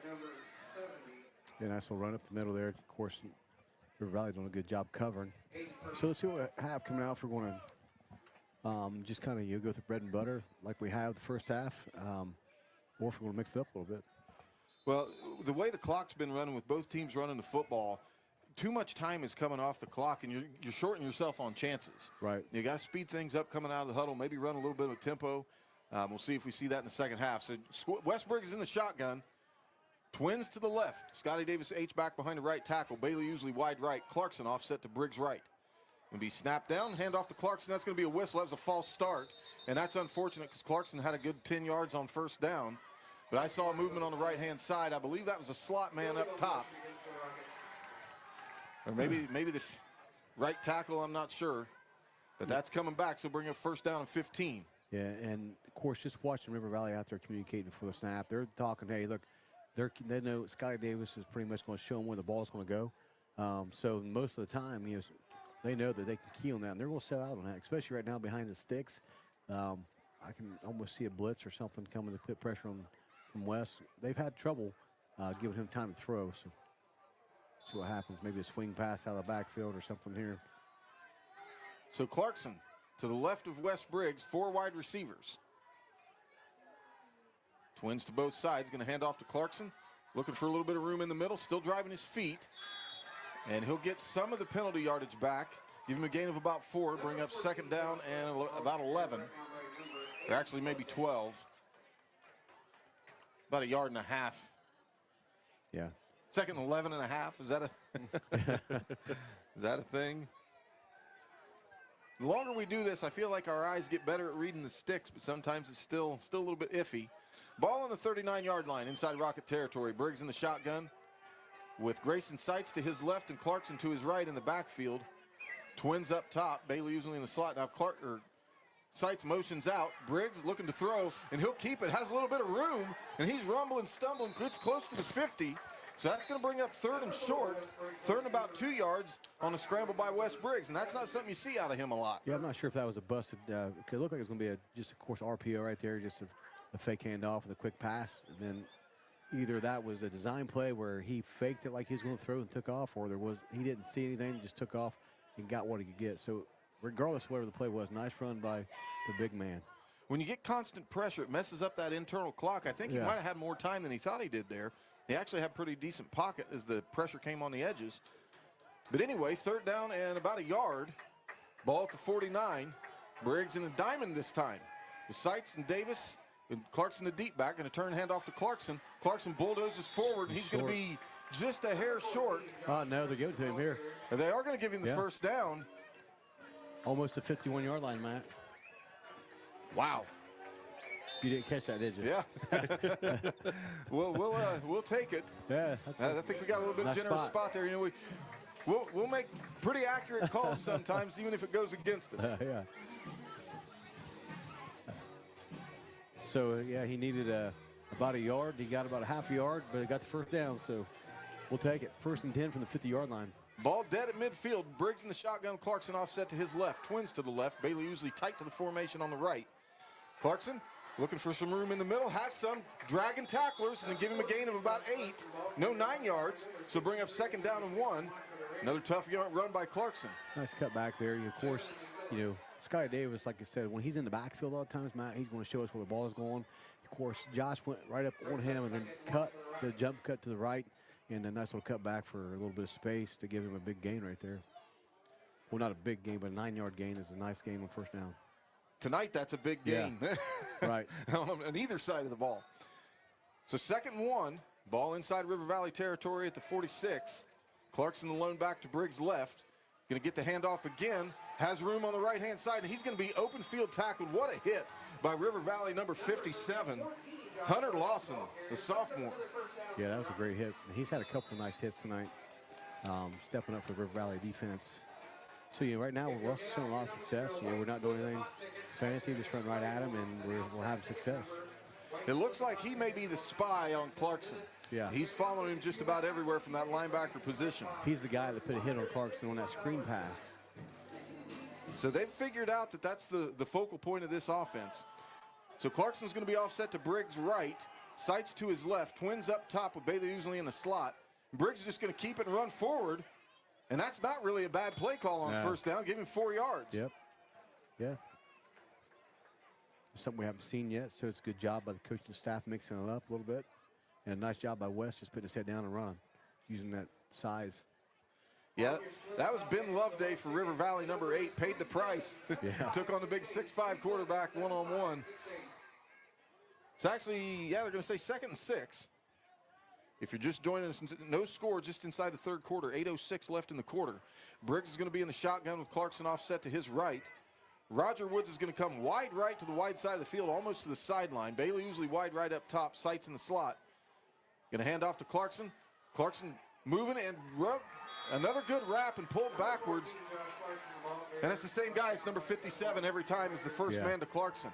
Yeah, nice little run up the middle there. Of course, River Valley doing a good job covering. So let's see what we have coming out. If we're going to just kind of go through bread and butter like we have the first half, or if we're going to mix it up a little bit. Well, the way the clock's been running with both teams running the football, too much time is coming off the clock, and you're shorting yourself on chances. Right. You got to speed things up coming out of the huddle, maybe run a little bit of tempo. We'll see if we see that in the second half. So Westbrook is in the shotgun. Twins to the left. Scotty Davis H-back behind the right tackle. Bailey usually wide right. Clarkson offset to Briggs right. Going to be snapped down, hand off to Clarkson. That's going to be a whistle. That was a false start, and that's unfortunate because Clarkson had a good 10 yards on first down. But I saw a movement on the right-hand side. I believe that was a slot man up top. Or maybe the right tackle, I'm not sure. But that's coming back, so bring up first down and 15. Yeah, and, of course, just watching River Valley out there communicating for the snap. They're talking, hey, look, they know Scotty Davis is pretty much going to show them where the ball is going to go. So most of the time, they know that they can key on that, and they're going to set out on that, especially right now behind the sticks. I can almost see a blitz or something coming to put pressure on from West. They've had trouble giving him time to throw, so see what happens. Maybe a swing pass out of the backfield or something here. So Clarkson to the left of West Briggs, 4 wide receivers. Twins to both sides, going to hand off to Clarkson. Looking for a little bit of room in the middle, still driving his feet. And he'll get some of the penalty yardage back. Give him a gain of about 4, bring up second down and about 11. Or actually maybe 12. About a yard and a half. Yeah. Second and 11 and a half. Is that is that a thing? The longer we do this, I feel like our eyes get better at reading the sticks, but sometimes it's still a little bit iffy. Ball on the 39-yard line inside Rocket territory. Briggs in the shotgun with Grayson Seitz to his left and Clarkson to his right in the backfield. Twins up top. Bailey usually in the slot. Now Seitz motions out. Briggs looking to throw, and he'll keep it. Has a little bit of room, and he's rumbling, stumbling. Gets close to the 50. So that's going to bring up third and short. Third and about 2 yards on a scramble by Wes Briggs, and that's not something you see out of him a lot. Yeah, I'm not sure if that was a busted. It could look like it was going to be just a course RPO right there, just a fake handoff with a quick pass. And then either that was a design play where he faked it like he was going to throw and took off, or he didn't see anything, just took off and got what he could get. So regardless of whatever the play was, nice run by the big man. When you get constant pressure, it messes up that internal clock. I think he might have had more time than he thought he did there. He actually had pretty decent pocket as the pressure came on the edges. But anyway, third down and about a yard. Ball at the 49. Briggs in the diamond this time. The Seitz and Davis and Clarkson the deep back. Going to turn handoff to Clarkson. Clarkson bulldozes forward, and he's going to be just a hair short. Oh, no, they're giving it to him here. They are going to give him the first down. Almost the 51-yard line, Matt. Wow. You didn't catch that, did you? Yeah. We'll take it. Yeah. I think we got a little bit of generous spot there. You know, we'll make pretty accurate calls sometimes, even if it goes against us. Yeah. So he needed about a yard. He got about a half a yard, but he got the first down. So we'll take it. 1st and 10 from the 50-yard line. Ball dead at midfield. Briggs in the shotgun. Clarkson offset to his left. Twins to the left. Bailey usually tight to the formation on the right. Clarkson looking for some room in the middle. Has some. Dragging tacklers and then give him a gain of about 8. No 9 yards. So bring up 2nd down and 1. Another tough run by Clarkson. Nice cut back there. Of course, Scotty Davis, like I said, when he's in the backfield a lot of times, Matt, he's going to show us where the ball is going. Of course, Josh went right up on him and then cut the jump cut to the right. And a nice little cut back for a little bit of space to give him a big gain right there. Well, not a big gain, but a 9-yard gain is a nice gain on first down. Tonight, that's a big gain. Yeah. Right. On either side of the ball. So 2nd and 1. Ball inside River Valley territory at the 46. Clarkson the lone back to Briggs left. Going to get the handoff again. Has room on the right-hand side, and he's going to be open field tackled. What a hit by River Valley number 57. Hunter Lawson, the sophomore. Yeah, that was a great hit. He's had a couple of nice hits tonight, stepping up for the River Valley defense. So, right now we're showing a lot of success. We're not doing anything fancy, just running right at him, and we're having success. It looks like he may be the spy on Clarkson. Yeah. He's following him just about everywhere from that linebacker position. He's the guy that put a hit on Clarkson on that screen pass. So they've figured out that that's the focal point of this offense. So Clarkson's going to be offset to Briggs' right. Seitz to his left. Twins up top with Bailey usually in the slot. Briggs is just going to keep it and run forward. And that's not really a bad play call on first down. Give him 4 yards. Yep. Yeah. Something we haven't seen yet, so it's a good job by the coaching staff mixing it up a little bit. And a nice job by Wes just putting his head down and running, using that size. Yeah, that was Ben Loveday for River Valley, number 8. Paid the price. Yeah. Took on the big 6'5 quarterback one-on-one. It's actually, they're going to say 2nd and 6. If you're just joining us, no score just inside the third quarter. 8:06 left in the quarter. Briggs is going to be in the shotgun with Clarkson offset to his right. Roger Woods is going to come wide right to the wide side of the field, almost to the sideline. Bailey usually wide right up top, Seitz in the slot. Going to hand off to Clarkson. Clarkson moving and another good wrap and pulled backwards. And it's the same guy. It's number 57 every time as the first man to Clarkson.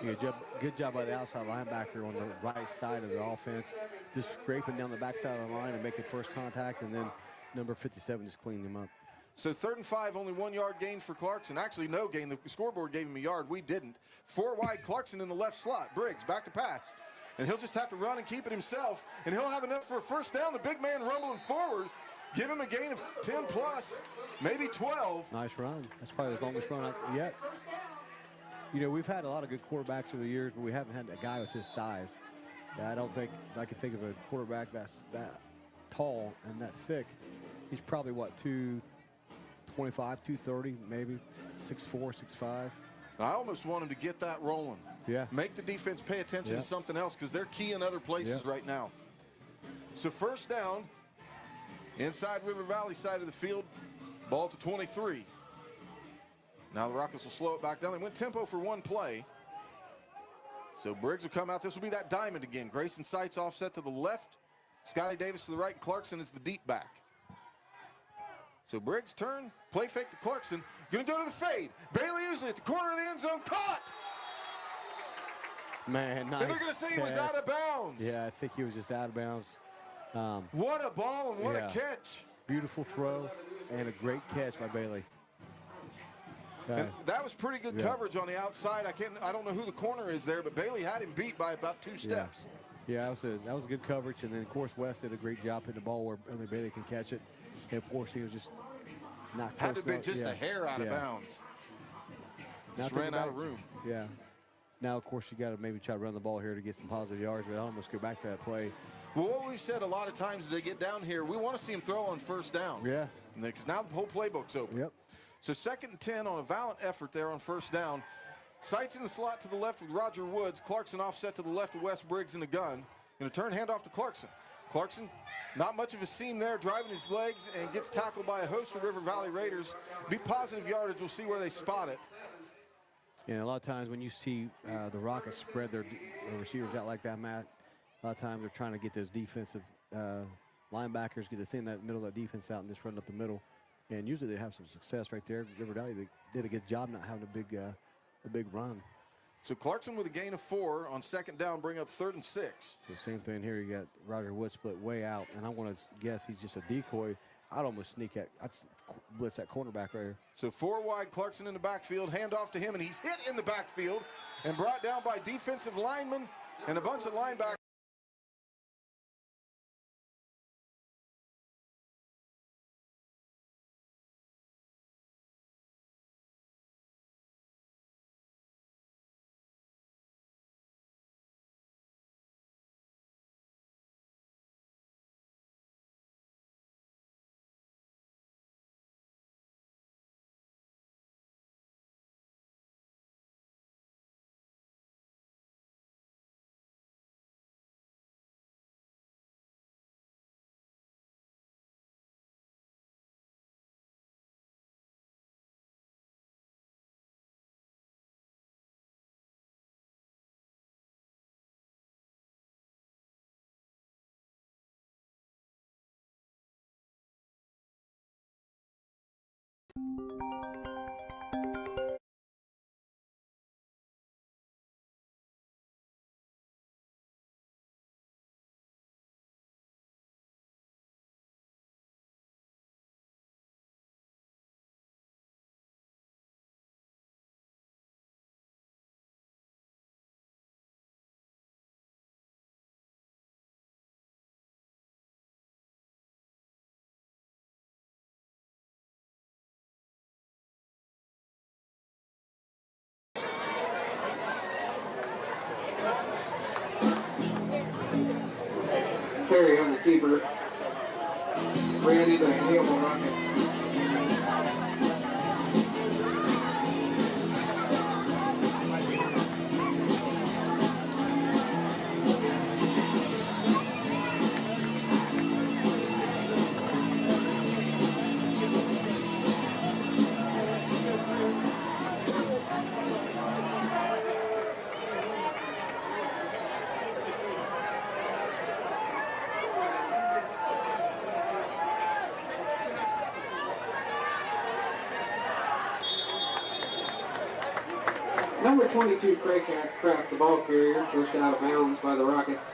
Good job by the outside linebacker on the right side of the offense. Just scraping down the backside of the line and making first contact, and then number 57 just cleaned him up. So 3rd and 5, only 1 yard gain for Clarkson. Actually, no gain. The scoreboard gave him a yard. We didn't. 4 wide, Clarkson in the left slot. Briggs back to pass. And he'll just have to run and keep it himself, and he'll have enough for a first down. The big man rumbling forward. Give him a gain of 10 plus, maybe 12. Nice run. That's probably his longest run yet. We've had a lot of good quarterbacks over the years, but we haven't had a guy with his size. I don't think I can think of a quarterback that's that tall and that thick. He's probably, 225, 230, maybe, 6'4", 6'5". I almost want him to get that rolling. Yeah. Make the defense pay attention to something else because they're key in other places right now. So first down, inside River Valley side of the field, ball to 23. Now the Rockets will slow it back down. They went tempo for one play. So Briggs will come out. This will be that diamond again. Grayson Seitz offset to the left. Scotty Davis to the right. And Clarkson is the deep back. So Briggs turn, play fake to Clarkson. Going to go to the fade. Bailey Usley at the corner of the end zone. Caught! Man, nice. And they're going to say he was out of bounds. Yeah, I think he was just out of bounds. What a ball and what a catch. Beautiful throw and a great catch by Bailey. And that was pretty good coverage on the outside. I don't know who the corner is there, but Bailey had him beat by about 2 steps. Yeah, that was a good coverage. And then, of course, West did a great job hitting the ball where only Bailey can catch it. And, of course, he was just not close. Had to be just a hair out of bounds. Just ran out of room. Yeah. Now, of course, you got to maybe try to run the ball here to get some positive yards, but I'll almost go back to that play. Well, what we've said a lot of times as they get down here, we want to see them throw on first down. Yeah. Because now the whole playbook's open. Yep. So 2nd and 10 on a valiant effort there on first down. Sights in the slot to the left with Roger Woods. Clarkson offset to the left with Wes Briggs in the gun. Going to turn handoff to Clarkson. Clarkson, not much of a seam there, driving his legs and gets tackled by a host of River Valley Raiders. Be positive yardage. We'll see where they spot it. And a lot of times when you see the Rockets spread their receivers out like that, Matt, a lot of times they're trying to get those defensive linebackers, get the thin that middle of that defense out and just run up the middle. And usually they have some success right there. River Valley, they did a good job not having a big run. So Clarkson with a gain of 4 on 2nd down, bring up 3rd and 6. So same thing here. You got Roger Wood split way out, and I want to guess he's just a decoy. I'd almost I'd blitz that cornerback right here. So 4 wide, Clarkson in the backfield, handoff to him, and he's hit in the backfield and brought down by defensive linemen and a bunch of linebackers. Perry on the keeper. Randy the Golden Rockets. Number 22, Craig Kraft, the ball carrier, pushed out of bounds by the Rockets.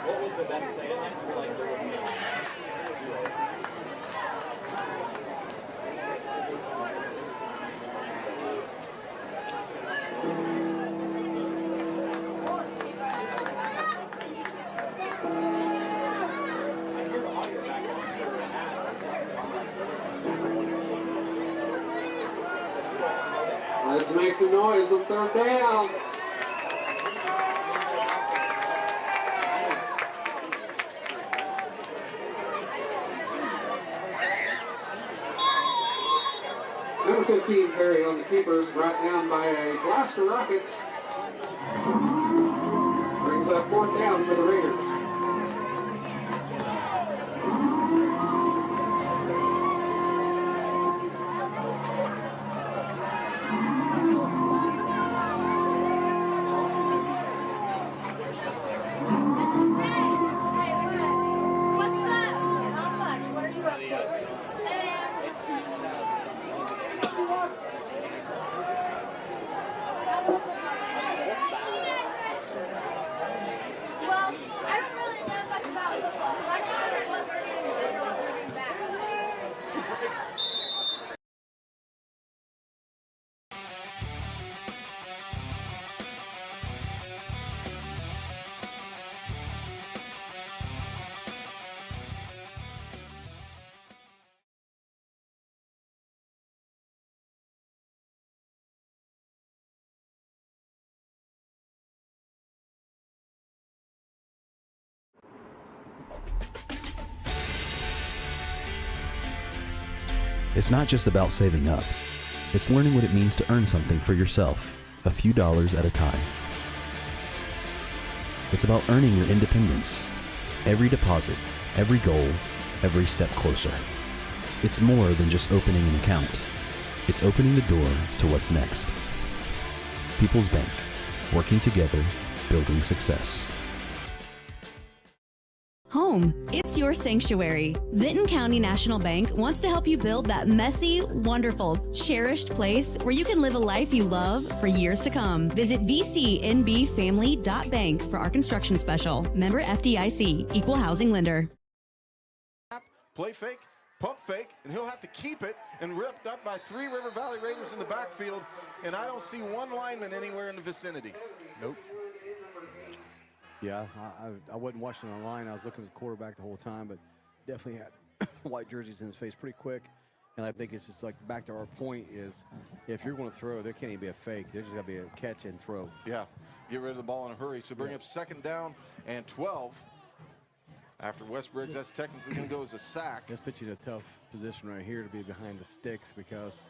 What was the best play in that? Let's make some noise on 3rd down. 13 carry on the keeper, brought down by a Gloucester Rockets. Brings up 4th down for the Raiders. It's not just about saving up. It's learning what it means to earn something for yourself, a few dollars at a time. It's about earning your independence. Every deposit, every goal, every step closer. It's more than just opening an account. It's opening the door to what's next. People's Bank, working together, building success. Home, it's your sanctuary. Vinton County National Bank wants to help you build that messy, wonderful, cherished place where you can live a life you love for years to come. Visit vcnbfamily.bank for our construction special. Member FDIC, Equal Housing Lender. Play fake, pump fake, and he'll have to keep it, and ripped up by 3 River Valley Raiders in the backfield, and I don't see one lineman anywhere in the vicinity. Nope. Yeah, I wasn't watching the line. I was looking at the quarterback the whole time, but definitely had white jerseys in his face pretty quick. And I think it's just like back to our point is if you're going to throw, there can't even be a fake. There's just got to be a catch and throw. Yeah, get rid of the ball in a hurry. So bring up 2nd down and 12. After West Briggs, that's technically going to go as a sack. This puts you in a tough position right here to be behind the sticks because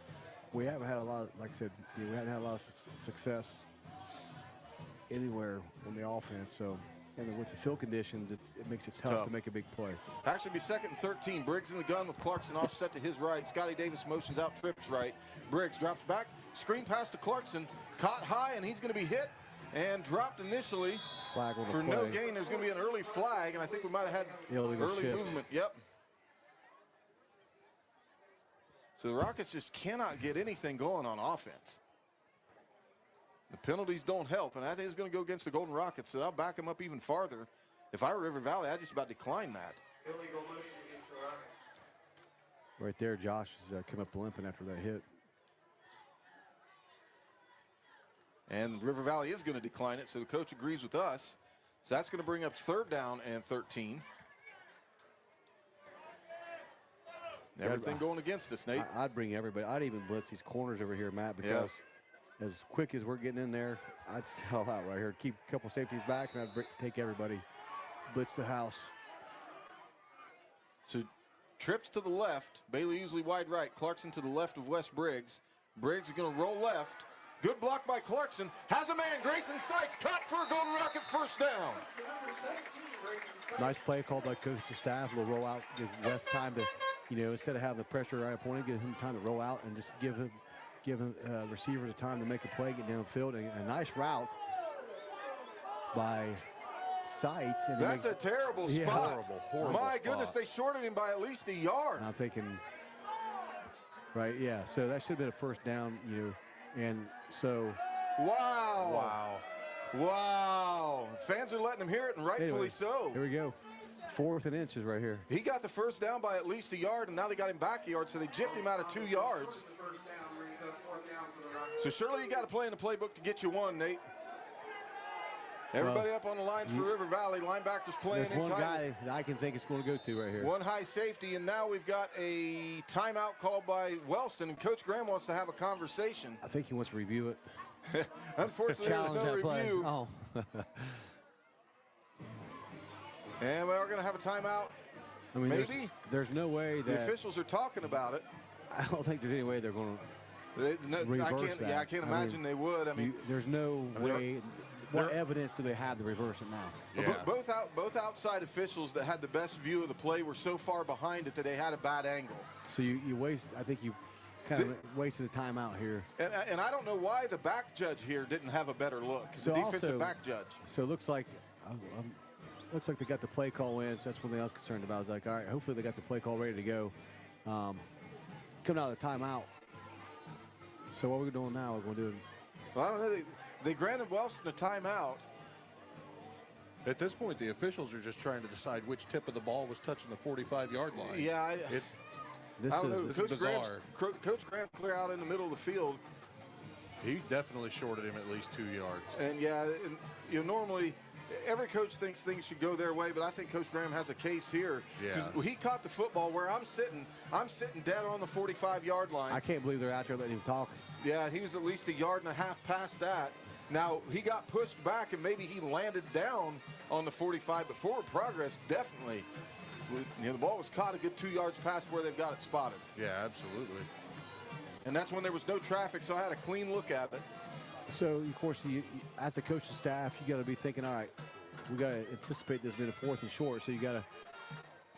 we haven't had a lot of, like I said, we haven't had a lot of success anywhere on the offense, so and with the field conditions, it makes it tough to make a big play. Actually, be 2nd and 13. Briggs in the gun with Clarkson offset to his right. Scotty Davis motions out, trips right. Briggs drops back, screen pass to Clarkson, caught high, and he's going to be hit and dropped initially. Flag on the for play. No gain. There's going to be an early flag, and I think we might have had illegal early shift. movement. Yep. So the Rockets just cannot get anything going on offense. The penalties don't help, and I think it's going to go against the Golden Rockets, so I'll back them up even farther. If I were River Valley, I'd just about decline that. Illegal motion against the Rockets. Right there, Josh has come up limping after that hit. And River Valley is going to decline it, so the coach agrees with us. So that's going to bring up 3rd down and 13. Everything going against us, Nate. I'd bring everybody. I'd even blitz these corners over here, Matt, because as quick as we're getting in there, I'd sell out right here. Keep a couple safeties back, and I'd take everybody. Blitz the house. So trips to the left. Bailey usually wide right. Clarkson to the left of West Briggs. Briggs is going to roll left. Good block by Clarkson. Has a man. Grayson Sykes cut for a Golden Rocket 1st down. Nice play called by coach to staff. We'll roll out, give West time to, instead of having the pressure right up on him, give him time to roll out and just give him receivers the time to make a play, get downfield. And a nice route by Sykes. And that's a terrible spot. Horrible My goodness, they shorted him by at least a yard. And I'm thinking, right, yeah. So that should have been a 1st down, and so. Wow. Fans are letting him hear it, and rightfully so. Here we go. 4th and inches right here. He got the 1st down by at least a yard, and now they got him back a yard, so they gypped him out of 2 yards. So surely you got to play in the playbook to get you one, Nate. Everybody up on the line for River Valley. Linebackers playing in There's one time. guy that I can think it's going to go to right here. One high safety, and now we've got a timeout called by Wellston, and Coach Graham wants to have a conversation. I think he wants to review it. Unfortunately, there's no review. Oh. And we are going to have a timeout. Maybe. There's no way that the officials are talking about it. I don't think there's any way they're going to. reverse that. Yeah, I can't imagine they would. I mean, there's no way. What evidence do they have to reverse it now? Yeah. Both outside officials that had the best view of the play were so far behind it that they had a bad angle. So you waste. I think you kind of wasted a timeout here. And I don't know why the back judge here didn't have a better look. So the defensive back judge. So it looks like they got the play call in. So that's one thing I was concerned about. I was like, all right, hopefully they got the play call ready to go. Coming out of the timeout. So what we're doing now? We're going to do. Well, I don't know. They granted Wellston a timeout. At this point, the officials are just trying to decide which tip of the ball was touching the 45-yard line. Yeah, this is bizarre. Coach Graham clear out in the middle of the field. He definitely shorted him at least 2 yards. And normally every coach thinks things should go their way, but I think Coach Graham has a case here. Yeah. He caught the football where I'm sitting dead on the 45-yard line. I can't believe they're out there letting him talk. Yeah, he was at least a yard and a half past that. Now, he got pushed back, and maybe he landed down on the 45, but forward progress, definitely. The ball was caught a good 2 yards past where they've got it spotted. Yeah, absolutely. And that's when there was no traffic, so I had a clean look at it. So, of course, as a coaching staff, you got to be thinking, all right, we got to anticipate this being a 4th and short, so you got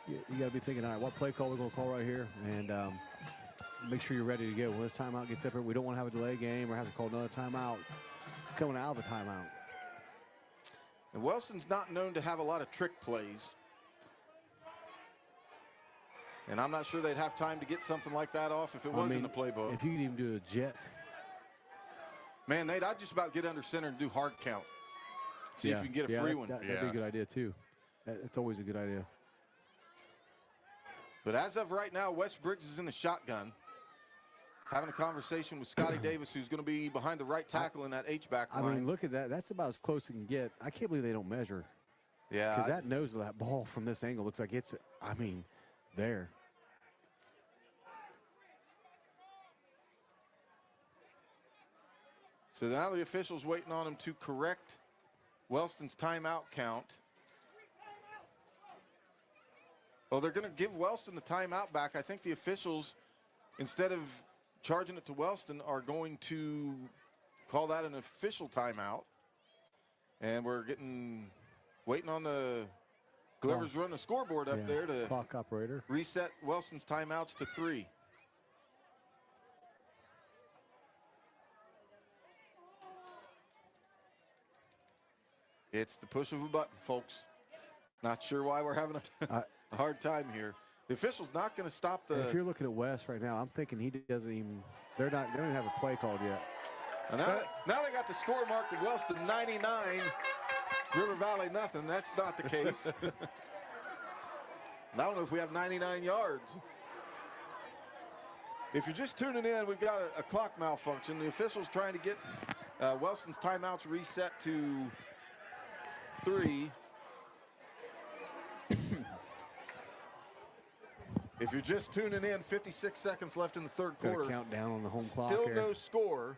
to be thinking, all right, what play call we're going to call right here, and make sure you're ready to go. When this timeout gets up, we don't want to have a delay game or have to call another timeout coming out of the timeout. And Wellston's not known to have a lot of trick plays. And I'm not sure they'd have time to get something like that off if it was in the playbook. If you could even do a jet. Man, Nate, I'd just about get under center and do hard count. See if you can get a free one. That'd be a good idea, too. It's always a good idea. But as of right now, Wes Briggs is in the shotgun, having a conversation with Scotty Davis, who's going to be behind the right tackle in that H-back line. I mean, look at that. That's about as close as it can get. I can't believe they don't measure. Yeah. Because that nose of that ball from this angle looks like it's, there. So now the official's waiting on him to correct Wellston's timeout count. Well, they're going to give Wellston the timeout back. I think the officials, instead of charging it to Wellston, are going to call that an official timeout. And we're waiting on whoever's running the scoreboard up there to clock operator reset Wellston's timeouts to 3. It's the push of a button, folks. Not sure why we're having a hard time here. The official's not going to stop the. If you're looking at West right now, I'm thinking he doesn't even. They don't even have a play called yet. And now they got the score marked of Wellston 99, River Valley nothing. That's not the case. And I don't know if we have 99 yards. If you're just tuning in, we've got a clock malfunction. The official's trying to get Wellston's timeouts reset to 3. If you're just tuning in, 56 seconds left in the third quarter. Countdown on the home clock. Still no score.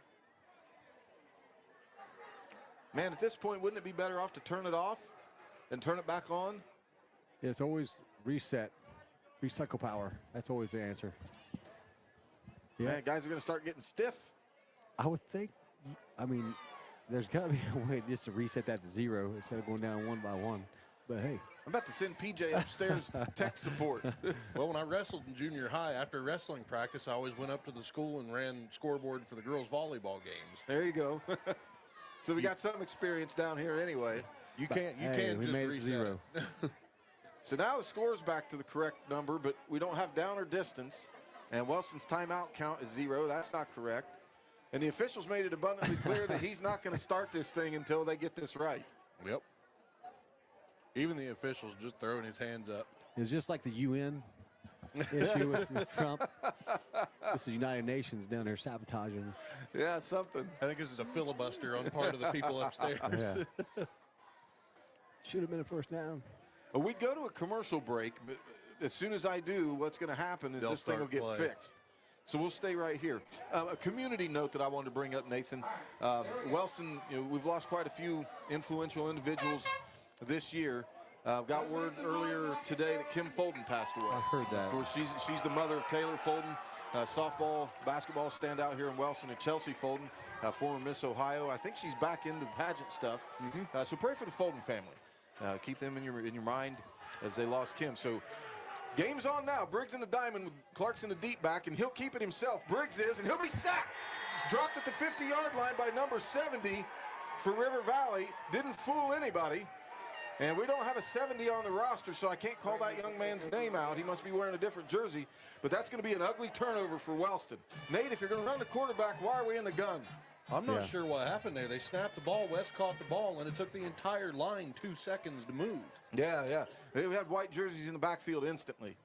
Man, at this point, wouldn't it be better off to turn it off and turn it back on? Yeah, it's always reset. Recycle power. That's always the answer. Yeah. Man, guys are going to start getting stiff. I would think. There's got to be a way just to reset that to 0 instead of going down 1 by 1. But hey. I'm about to send PJ upstairs tech support. Well, when I wrestled in junior high, after wrestling practice, I always went up to the school and ran scoreboard for the girls' volleyball games. There you go. So we got some experience down here anyway. You can't just reset it. So now the score's back to the correct number, but we don't have down or distance. And Wellston's timeout count is 0. That's not correct. And the officials made it abundantly clear that he's not going to start this thing until they get this right. Yep. Even the officials just throwing his hands up. It's just like the UN issue with Trump. This is United Nations down there sabotaging us. Yeah, something. I think this is a filibuster on part of the people upstairs. Yeah. Should have been a first down. Well, we go to a commercial break, but as soon as I do, what's going to happen is this thing will get fixed. So we'll stay right here. A community note that I wanted to bring up, Nathan. Wellston, we've lost quite a few influential individuals this year. Got word earlier today that Kim Folden passed away. I heard that. Of course, she's the mother of Taylor Folden, softball, basketball standout here in Wellston, and Chelsea Fulton, former Miss Ohio. I think she's back into the pageant stuff. So pray for the Fulton family. Keep them in your mind as they lost Kim. So game's on now. Briggs in the diamond with Clarkson the deep back, and he'll keep it himself. Briggs is, and he'll be sacked. Dropped at the 50-yard line by number 70 for River Valley. Didn't fool anybody. And we don't have a 70 on the roster, so I can't call that young man's name out. He must be wearing a different jersey. But that's going to be an ugly turnover for Wellston. Nate, if you're going to run the quarterback, why are we in the gun? I'm not sure what happened there. They snapped the ball. West caught the ball, and it took the entire line 2 seconds to move. Yeah. They had white jerseys in the backfield instantly.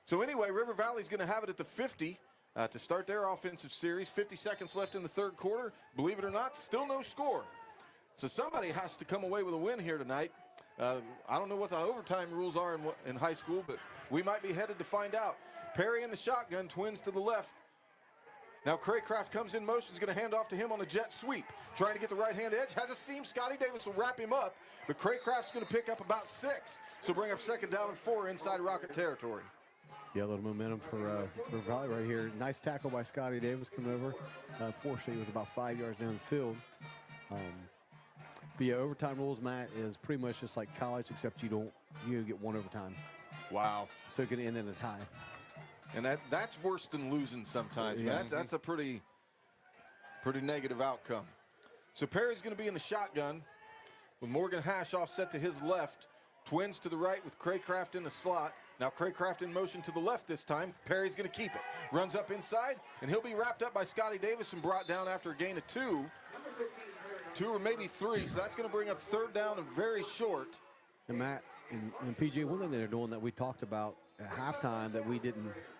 So anyway, River Valley's going to have it at the 50 to start their offensive series. 50 seconds left in the third quarter. Believe it or not, still no score. So somebody has to come away with a win here tonight. I don't know what the overtime rules are in high school, but we might be headed to find out. Perry in the shotgun, twins to the left. Now Craycraft comes in motion, is going to hand off to him on a jet sweep. Trying to get the right-hand edge, has a seam. Scotty Davis will wrap him up, but Craycraft's going to pick up about 6. So bring up 2nd down and 4 inside Rocket territory. Yeah, a little momentum for Valley right here. Nice tackle by Scotty Davis coming over. Unfortunately, he was about 5 yards down the field. But yeah, overtime rules, Matt, is pretty much just like college, except you get 1 overtime. Wow. So it can end in a tie. And that's worse than losing sometimes. Yeah. That's a pretty negative outcome. So Perry's going to be in the shotgun with Morgan Hash offset to his left. Twins to the right with Craycraft in the slot. Now Craycraft in motion to the left this time. Perry's going to keep it. Runs up inside, and he'll be wrapped up by Scotty Davis and brought down after a gain of 2. 2 or maybe 3, so that's going to bring up 3rd down and very short. And Matt and PJ, one thing they're doing that we talked about at halftime that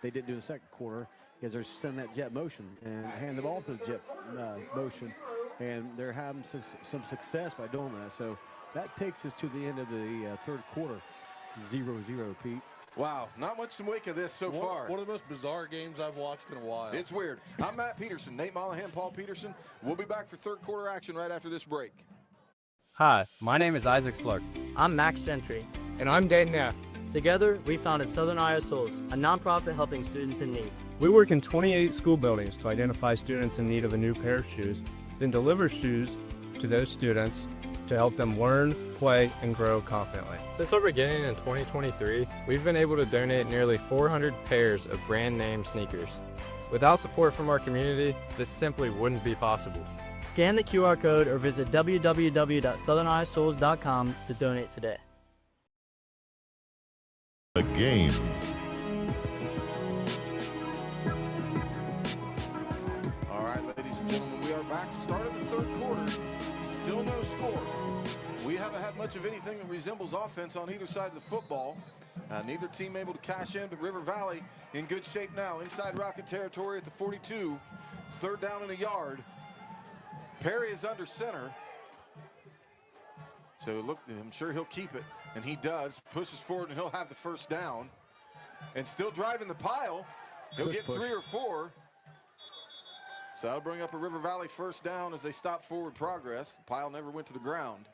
they didn't do in the second quarter is they're sending that jet motion and hand the ball to the jet motion, and they're having some success by doing that. So that takes us to the end of the third quarter, 0-0, Pete. Wow, not much to make of this so far. One of the most bizarre games I've watched in a while. It's weird. I'm Matt Peterson, Nate Mollahan, Paul Peterson. We'll be back for third quarter action right after this break. Hi, my name is Isaac Slurk. I'm Max Gentry. And I'm Dayton Neff. Together, we founded Southern Iowa Souls, a nonprofit helping students in need. We work in 28 school buildings to identify students in need of a new pair of shoes, then deliver shoes to those students to help them learn, play, and grow confidently. Since our beginning in 2023, we've been able to donate nearly 400 pairs of brand name sneakers. Without support from our community, this simply wouldn't be possible. Scan the QR code or visit www.southerniowaSouls.com to donate today. A game. All right, ladies and gentlemen, we are back. Start of the third quarter. Still no score. We haven't had much of anything that resembles offense on either side of the football. Neither team able to cash in, but River Valley in good shape now. Inside Rocket territory at the 42. 3rd down and a yard. Perry is under center. So look, I'm sure he'll keep it, and he does. Pushes forward, and he'll have the 1st down. And still driving the pile. He'll get 3 or 4. So that'll bring up a River Valley 1st down as they stop forward progress. The pile never went to the ground.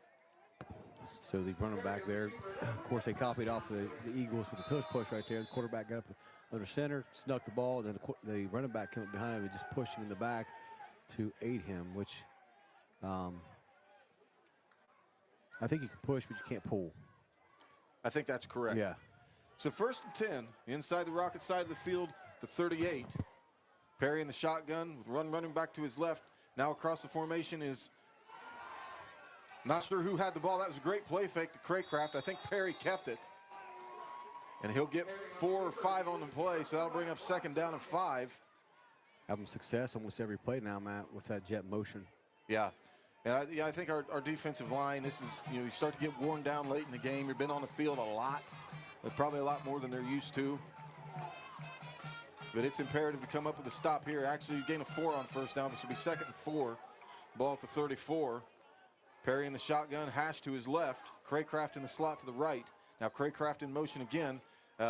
So the running back there, of course, they copied off the Eagles with the tush push right there. The quarterback got up under center, snuck the ball, and then the running back came up behind him and just pushed him in the back to aid him, which I think you can push, but you can't pull. I think that's correct. Yeah. So 1st and 10, inside the Rocket side of the field, the 38. Perry in the shotgun with running back to his left. Now across the formation is not sure who had the ball. That was a great play fake to Craycraft. I think Perry kept it. And he'll get 4 or 5 on the play, so that'll bring up 2nd down and 5. Having success almost every play now, Matt, with that jet motion. Yeah. And I think our defensive line, this is, you start to get worn down late in the game. You've been on the field a lot, but probably a lot more than they're used to. But it's imperative to come up with a stop here. Actually, you gain a 4 on 1st down. This will be 2nd and 4. Ball at the 34. Perry in the shotgun, Hash to his left. Craycraft in the slot to the right. Now Craycraft in motion again.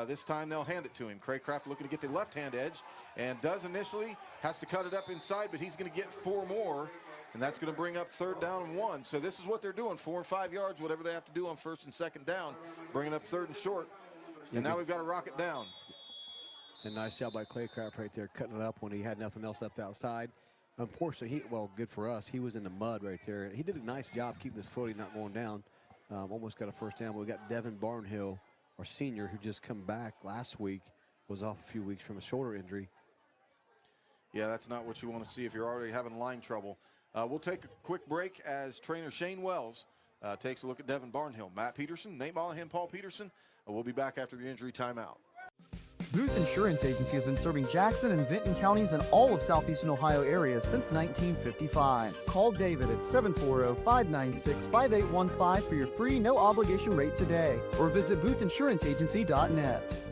This time they'll hand it to him. Craycraft looking to get the left-hand edge, and does initially, has to cut it up inside, but he's going to get 4 more, and that's going to bring up 3rd down and 1. So this is what they're doing, 4 and 5 yards, whatever they have to do on 1st and 2nd down, bringing up 3rd and short. And now we've got to rock it down. And nice job by Claycraft right there, cutting it up when he had nothing else left outside. Unfortunately, well, good for us, he was in the mud right there. He did a nice job keeping his footing, not going down. Almost got a first down, but we got Devin Barnhill, our senior, who just come back last week, was off a few weeks from a shoulder injury. Yeah, that's not what you want to see if you're already having line trouble. We'll take a quick break as trainer Shane Wells takes a look at Devin Barnhill. Matt Peterson, Nate Mollahan, Paul Peterson. We'll be back after the injury timeout. Booth Insurance Agency has been serving Jackson and Vinton counties and all of southeastern Ohio areas since 1955. Call David at 740-596-5815 for your free no-obligation rate today, or visit boothinsuranceagency.net.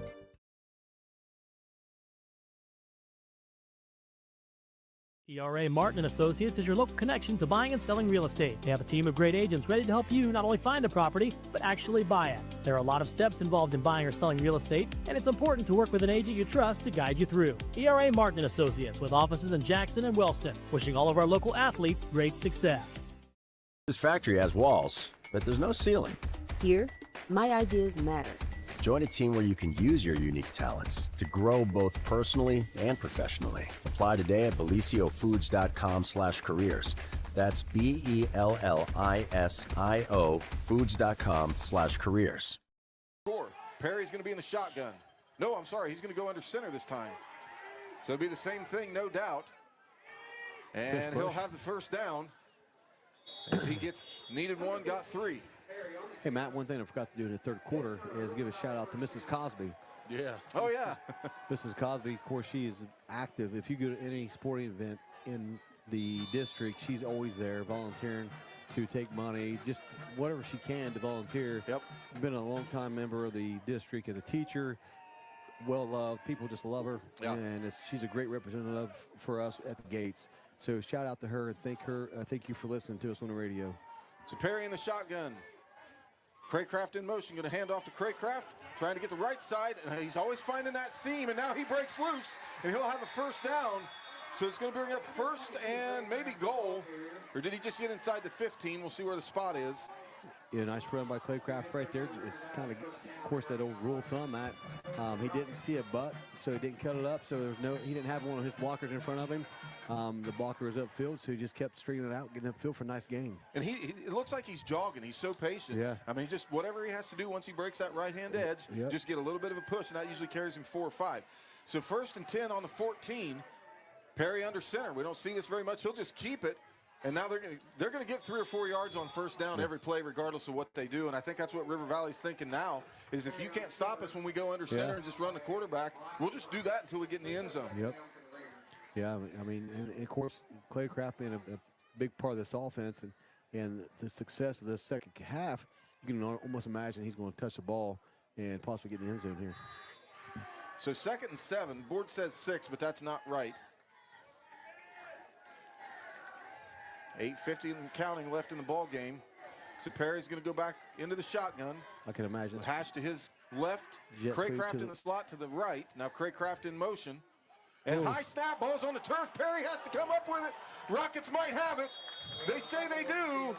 ERA Martin & Associates is your local connection to buying and selling real estate. They have a team of great agents ready to help you not only find a property, but actually buy it. There are a lot of steps involved in buying or selling real estate, and it's important to work with an agent you trust to guide you through. ERA Martin & Associates, with offices in Jackson and Wellston, wishing all of our local athletes great success. This factory has walls, but there's no ceiling. Here, my ideas matter. Join a team where you can use your unique talents to grow both personally and professionally. Apply today at beliciofoods.com/careers. That's BELLISIO foods.com/careers. Perry's going to be in the shotgun. No, I'm sorry, he's going to go under center this time. So it'll be the same thing, no doubt. And he'll have the first down as he gets needed one, got 3. Hey, Matt, one thing I forgot to do in the third quarter is give a shout-out to Mrs. Cosby. Yeah. Oh, yeah. Mrs. Cosby, of course, she is active. If you go to any sporting event in the district, she's always there volunteering to take money, just whatever she can to volunteer. Yep. Been a long-time member of the district as a teacher. Well-loved. People just love her. Yeah. And she's a great representative for us at the gates. So shout out to her and thank you for listening to us on the radio. So Perry in the shotgun. Craycraft in motion, going to hand off to Craycraft, trying to get the right side, and he's always finding that seam, and now he breaks loose, and he'll have a first down. So it's going to bring up first and maybe goal. Or did he just get inside the 15? We'll see where the spot is. Yeah, nice run by Claycraft right there. It's kind of course, that old rule of thumb, Matt. He didn't see a butt, so he didn't cut it up. So he didn't have one of his blockers in front of him. The blocker was upfield, so he just kept stringing it out, getting upfield for a nice gain. And it looks like he's jogging. He's so patient. Yeah. I mean, just whatever he has to do once he breaks that right-hand edge, just get a little bit of a push, and that usually carries him 4 or 5. So 1st and 10 on the 14. Perry under center. We don't see this very much. He'll just keep it. And now they're going to get 3 or 4 yards on first down every play, regardless of what they do. And I think that's what River Valley's thinking now, is if you can't stop us when we go under center and just run the quarterback, we'll just do that until we get in the end zone. Yep. Yeah, I mean, and of course, Claycraft being a big part of this offense and the success of this second half, you can almost imagine he's going to touch the ball and possibly get in the end zone here. So 2nd and 7. Board says 6, but that's not right. 8:50 and counting left in the ball game. So Perry's going to go back into the shotgun. I can imagine. Hash to his left. Craycraft in the slot to the right. Now Craycraft in motion. And high snap, ball's on the turf. Perry has to come up with it. Rockets might have it. They say they do.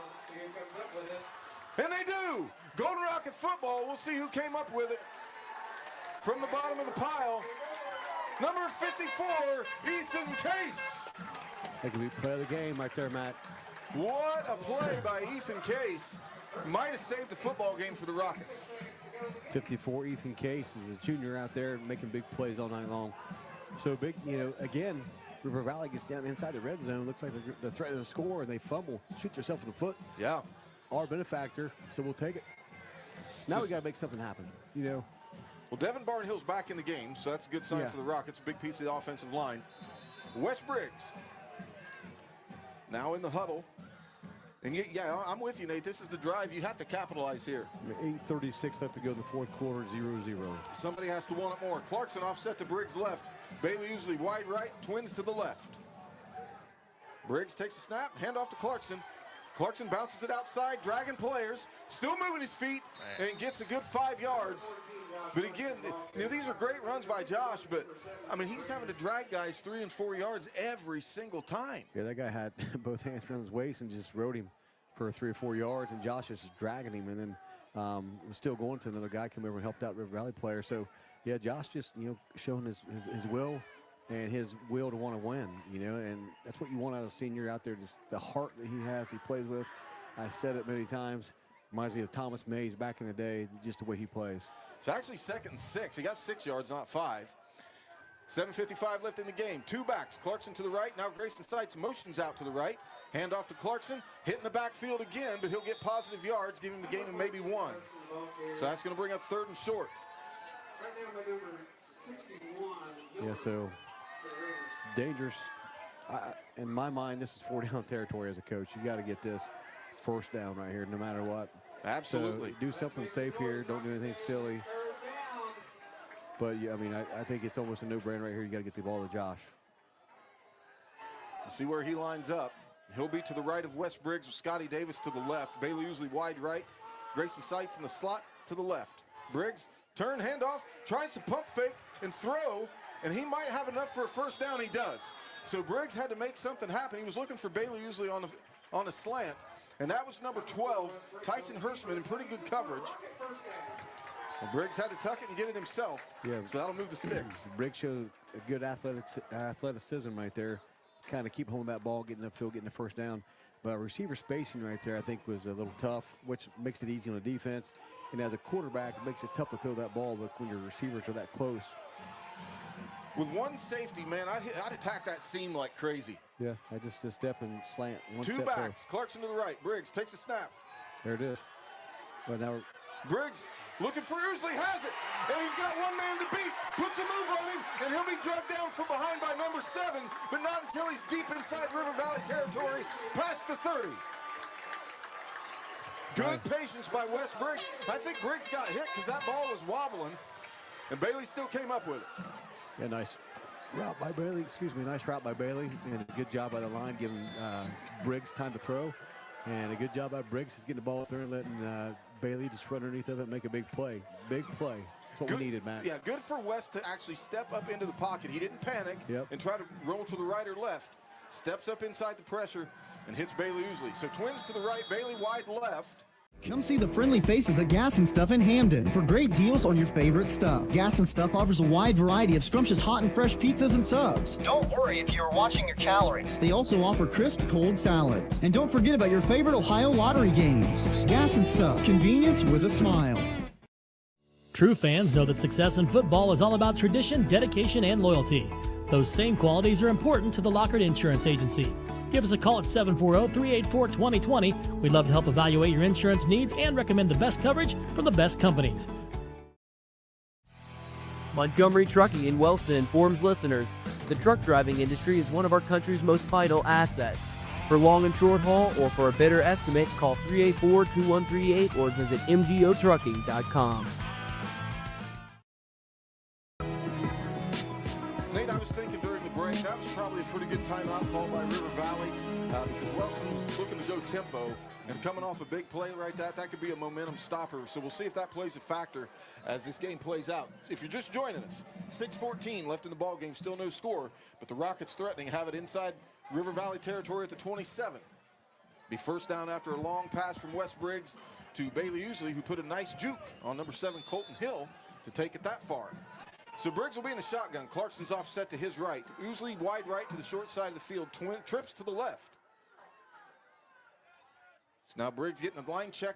And they do. Golden Rocket football. We'll see who came up with it. From the bottom of the pile, number 54, Ethan Case. That could be play of the game right there, Matt. What a play by Ethan Case. Might have saved the football game for the Rockets. 54, Ethan Case is a junior out there making big plays all night long. So big, again, River Valley gets down inside the red zone. Looks like they're threatening to score, and they fumble, shoot themselves in the foot. Yeah. Our benefactor, so we'll take it. Now we got to make something happen, Well, Devin Barnhill's back in the game, so that's a good sign for the Rockets. Big piece of the offensive line. Wes Briggs now in the huddle. And I'm with you, Nate. This is the drive. You have to capitalize here. 8:36 left to go in the fourth quarter, 0-0. Somebody has to want it more. Clarkson offset to Briggs left. Bailey usually wide right, Twins to the left. Briggs takes a snap, hand off to Clarkson. Clarkson bounces it outside, dragging players, still moving his feet, and gets a good 5 yards. But again, these are great runs by Josh, but, I mean, he's having to drag guys 3 and 4 yards every single time. Yeah, that guy had both hands around his waist and just rode him for 3 or 4 yards, and Josh was just dragging him, and then was still going to another guy come over and helped out River Valley player. So, Yeah, Josh just, showing his will and his will to want to win, and that's what you want out of a senior out there, just the heart that he has, he plays with. I said it many times. Reminds me of Thomas Mays back in the day, just the way he plays. It's actually 2nd and 6. He got 6 yards, not 5. 7:55 left in the game. 2 backs. Clarkson to the right. Now Grayson Seitz motions out to the right. Hand off to Clarkson. Hitting the backfield again, but he'll get positive yards, giving him the gain of maybe 1. So that's going to bring up 3rd and short. Right now by number 61. Yeah, so dangerous. In my mind, this is 4-down territory as a coach. You got to get this first down right here, no matter what. Absolutely. So do something safe here. Don't do anything silly. But, yeah, I think it's almost a no-brainer right here. You got to get the ball to Josh. See where he lines up. He'll be to the right of Wes Briggs with Scotty Davis to the left. Bailey Usley wide right. Grayson Seitz in the slot to the left. Briggs, turn, handoff, tries to pump fake and throw, and he might have enough for a first down. He does. So Briggs had to make something happen. He was looking for Bailey Usley on a slant, and that was number 12, Tyson Hurstman, in pretty good coverage. Well, Briggs had to tuck it and get it himself, so that'll move the sticks. Briggs showed a good athleticism right there. Kind of keep holding that ball, getting upfield, getting the first down. But receiver spacing right there, I think, was a little tough, which makes it easy on the defense. And as a quarterback, it makes it tough to throw that ball, but when your receivers are that close. With one safety, man, I'd attack that seam like crazy. Yeah, I just a step and slant. 2 backs. Clarkson to the right. Briggs takes a snap. There it is. But now Briggs looking for Usley, has it, and he's got one man to beat. Puts a move on him, and he'll be drugged down from behind by number 7, but not until he's deep inside River Valley territory, past the 30. Good patience by Wes Briggs. I think Briggs got hit because that ball was wobbling, and Bailey still came up with it. Yeah, nice route by Bailey. Nice route by Bailey, and a good job by the line, giving Briggs time to throw. And a good job by Briggs is getting the ball up there and letting Bailey just run underneath of it and make a big play. Big play. That's what we needed, Matt. Yeah, good for Wes to actually step up into the pocket. He didn't panic and try to roll to the right or left. Steps up inside the pressure and hits Bailey Usley. So Twins to the right, Bailey wide left. Come see the friendly faces at Gas and Stuff in Hamden for great deals on your favorite stuff. Gas and Stuff offers a wide variety of scrumptious hot and fresh pizzas and subs. Don't worry if you're watching your calories. They also offer crisp cold salads. And don't forget about your favorite Ohio lottery games. Gas and Stuff, convenience with a smile. True fans know that success in football is all about tradition, dedication, and loyalty. Those same qualities are important to the Lockard Insurance Agency. Give us a call at 740-384-2020. We'd love to help evaluate your insurance needs and recommend the best coverage from the best companies. Montgomery Trucking in Wellston informs listeners, the truck driving industry is one of our country's most vital assets. For long and short haul or for a better estimate, call 384-2138 or visit mgotrucking.com. Nate, I was thinking during the break, that was probably a pretty good timeout call by River Valley because Wellston was looking to go tempo, and coming off a big play like that could be a momentum stopper. So we'll see if that plays a factor as this game plays out. If you're just joining us, 6:14 left in the ball game, still no score, but the Rockets threatening, have it inside River Valley territory at the 27. Be first down after a long pass from Wes Briggs to Bailey Usley, who put a nice juke on number 7 Colton Hill to take it that far. So Briggs will be in the shotgun. Clarkson's offset to his right. Usley wide right to the short side of the field. Trips to the left. So now Briggs getting a line check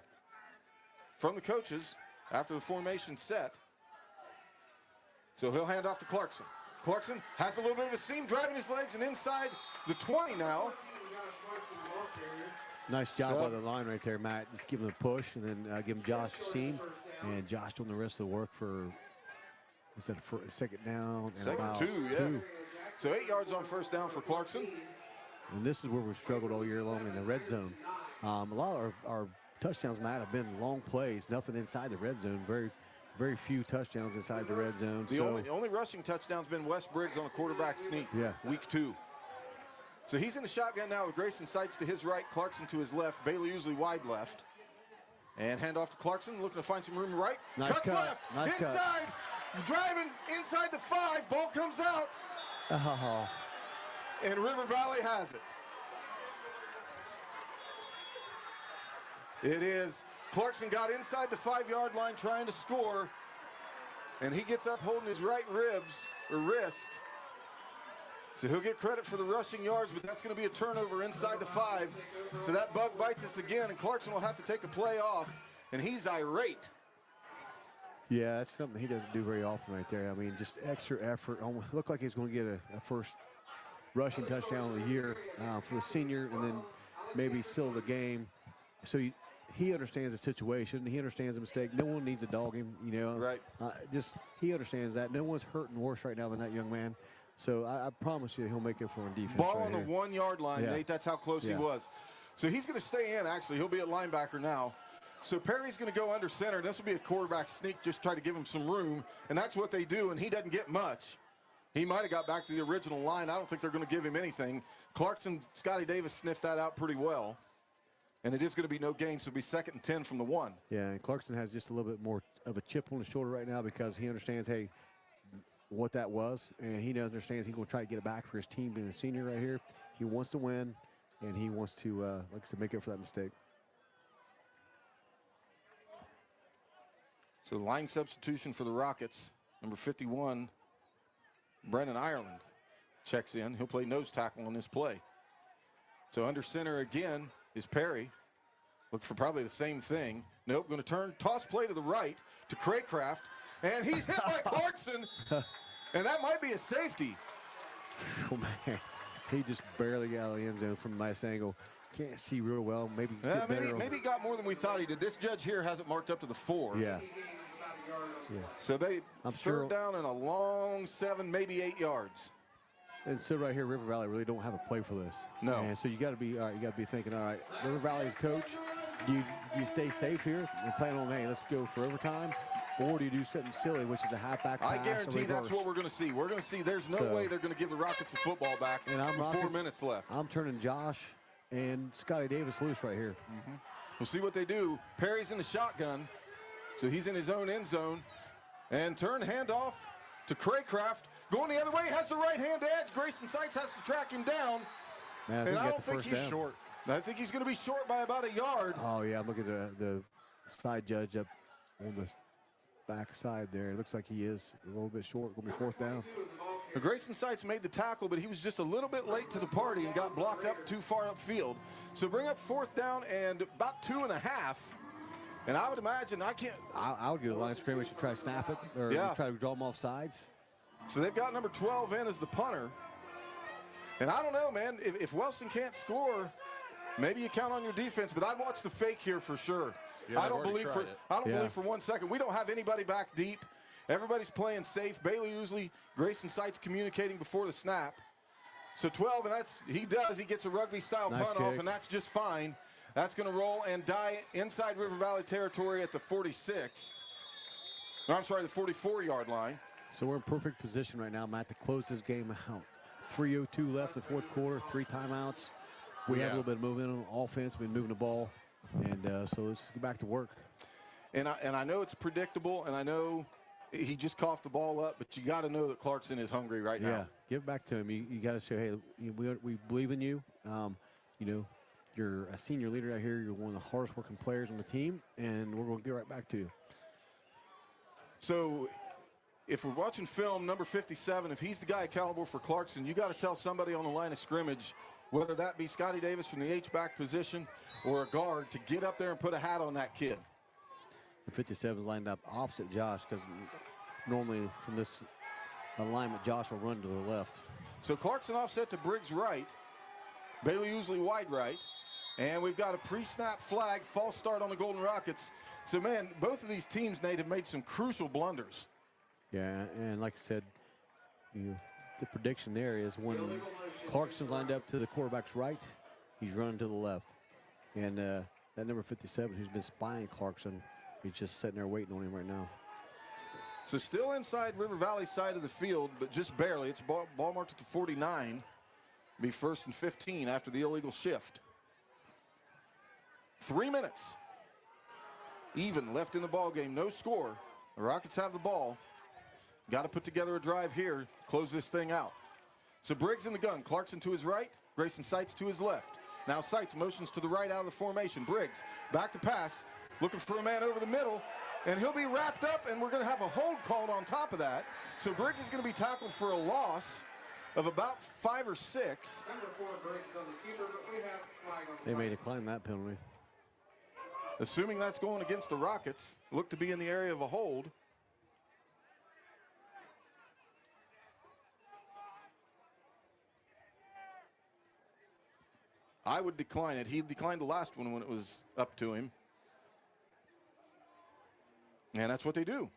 from the coaches after the formation set. So he'll hand off to Clarkson. Clarkson has a little bit of a seam, driving his legs, and inside the 20 now. Nice job by the line right there, Matt. Just give him a push and then give him Josh a seam. And Josh doing the rest of the work for, was that a second down? And Second two. So 8 yards on first down for Clarkson. And this is where we've struggled all year long in the red zone. A lot of our touchdowns, Matt, have been long plays, nothing inside the red zone. Very few touchdowns inside the red zone. The only rushing touchdown's been Wes Briggs on a quarterback sneak. Week 2. So he's in the shotgun now with Grayson Seitz to his right, Clarkson to his left, Bailey Usley wide left. And hand off to Clarkson, looking to find some room right. Nice Cuts cut. left, Nice inside, driving inside the 5, ball comes out. And River Valley has it. It is Clarkson got inside the 5-yard line trying to score. And he gets up holding his right ribs or wrist. So he'll get credit for the rushing yards, but that's going to be a turnover inside the 5. So that bug bites us again, and Clarkson will have to take a play off, and he's irate. Yeah, that's something he doesn't do very often right there. I mean, just extra effort. Almost looked like he's going to get a first rushing touchdown of the year for the senior, and then maybe still the game. So he understands the situation. He understands the mistake. No one needs to dog him, you know. Right. He understands that. No one's hurting worse right now than that young man. So I promise you he'll make it for a defense. Ball right on the here. 1 yard line, Nate. That's how close he was. So he's going to stay in, actually. He'll be at linebacker now. So Perry's going to go under center. This will be a quarterback sneak, just try to give him some room. And that's what they do, and he doesn't get much. He might have got back to the original line. I don't think they're going to give him anything. Clarkson, Scotty Davis sniffed that out pretty well. And it is going to be no gain, so it'll be 2nd and 10 from the 1. Yeah, and Clarkson has just a little bit more of a chip on his shoulder right now because he understands, hey, what that was, and he understands he's going to try to get it back for his team being a senior right here. He wants to win, and he wants to, like I said, make up for that mistake. So line substitution for the Rockets, number 51, Brennan Ireland checks in. He'll play nose tackle on this play. So under center again is Perry. Look for probably the same thing. Nope, going to turn, toss play to the right to Craycraft, and he's hit by Clarkson, and that might be a safety. Oh, man. He just barely got out of the end zone from a nice angle. Can't see real well. Maybe maybe he got more than we thought he did. This judge here has it marked up to the 4. Yeah. So third down and a long 7, maybe 8 yards. And so right here, River Valley really don't have a play for this. No. And so you got to be, all right, you got to be thinking, all right, River Valley's coach, do you stay safe here and plan on, hey, let's go for overtime? Or do you do something silly, which is a halfback pass? I guarantee that's what we're going to see. We're going to see there's no way they're going to give the Rockets the football back with 4 minutes left. I'm turning Josh and Scotty Davis loose right here. We'll see what they do. Perry's in the shotgun, so he's in his own end zone. And turn handoff to Craycraft. Going the other way, has the right-hand edge. Grayson Sykes has to track him down. Man, and I don't think he's short. I think he's going to be short by about a yard. Oh, yeah, look at the side judge up on the back side there. It looks like he is a little bit short. Going to be 4th down. Grayson Sykes made the tackle, but he was just a little bit late to the party and got blocked up too far upfield. So bring up 4th down and about 2.5. And I would imagine I would get a line of scrimmage to try to snap it or try to draw them off sides. So they've got number 12 in as the punter. And I don't know, man, if Wellston can't score, maybe you count on your defense, but I'd watch the fake here for sure. Yeah, I don't believe for 1 second. We don't have anybody back deep. Everybody's playing safe. Bailey Ousley, Grayson Sykes communicating before the snap. So 12, and he gets a rugby-style punt off, and that's just fine. That's going to roll and die inside River Valley territory at the 46. No, I'm sorry, the 44-yard line. So we're in perfect position right now, Matt, to close this game out. 3:02 left in the 4th quarter, 3 timeouts. We have a little bit of movement on offense, been moving the ball, and so let's get back to work. And I know it's predictable, and I know he just coughed the ball up, but you got to know that Clarkson is hungry right now. Yeah, give it back to him. You got to say, hey, we believe in you. You're a senior leader out here. You're one of the hardest working players on the team, and we're going to get right back to you. So if we're watching film, number 57, if he's the guy accountable for Clarkson, you got to tell somebody on the line of scrimmage, whether that be Scotty Davis from the H-back position or a guard, to get up there and put a hat on that kid. And 57 is lined up opposite Josh because normally from this alignment, Josh will run to the left. So Clarkson offset to Briggs right, Bailey Ousley wide right. And we've got a pre-snap flag, false start on the Golden Rockets. So, man, both of these teams, Nate, have made some crucial blunders. Yeah, and like I said, the prediction there is when Clarkson's lined up to the quarterback's right, he's running to the left. And that number 57, who's been spying Clarkson, he's just sitting there waiting on him right now. So still inside River Valley side of the field, but just barely. It's ball marked at the 49. Be 1st and 15 after the illegal shift. 3 minutes. Even left in the ball game. No score. The Rockets have the ball. Got to put together a drive here. Close this thing out. So Briggs in the gun. Clarkson to his right. Grayson Sykes to his left. Now Sykes motions to the right out of the formation. Briggs back to pass. Looking for a man over the middle. and he'll be wrapped up, and we're going to have a hold called on top of that. So Briggs is going to be tackled for a loss of about 5 or 6. Number 4 Briggs on the keeper, but we have flag on the They play. may decline that penalty. Assuming that's going against the Rockets, look to be in the area of a hold. I would decline it. He declined the last one when it was up to him. And that's what they do.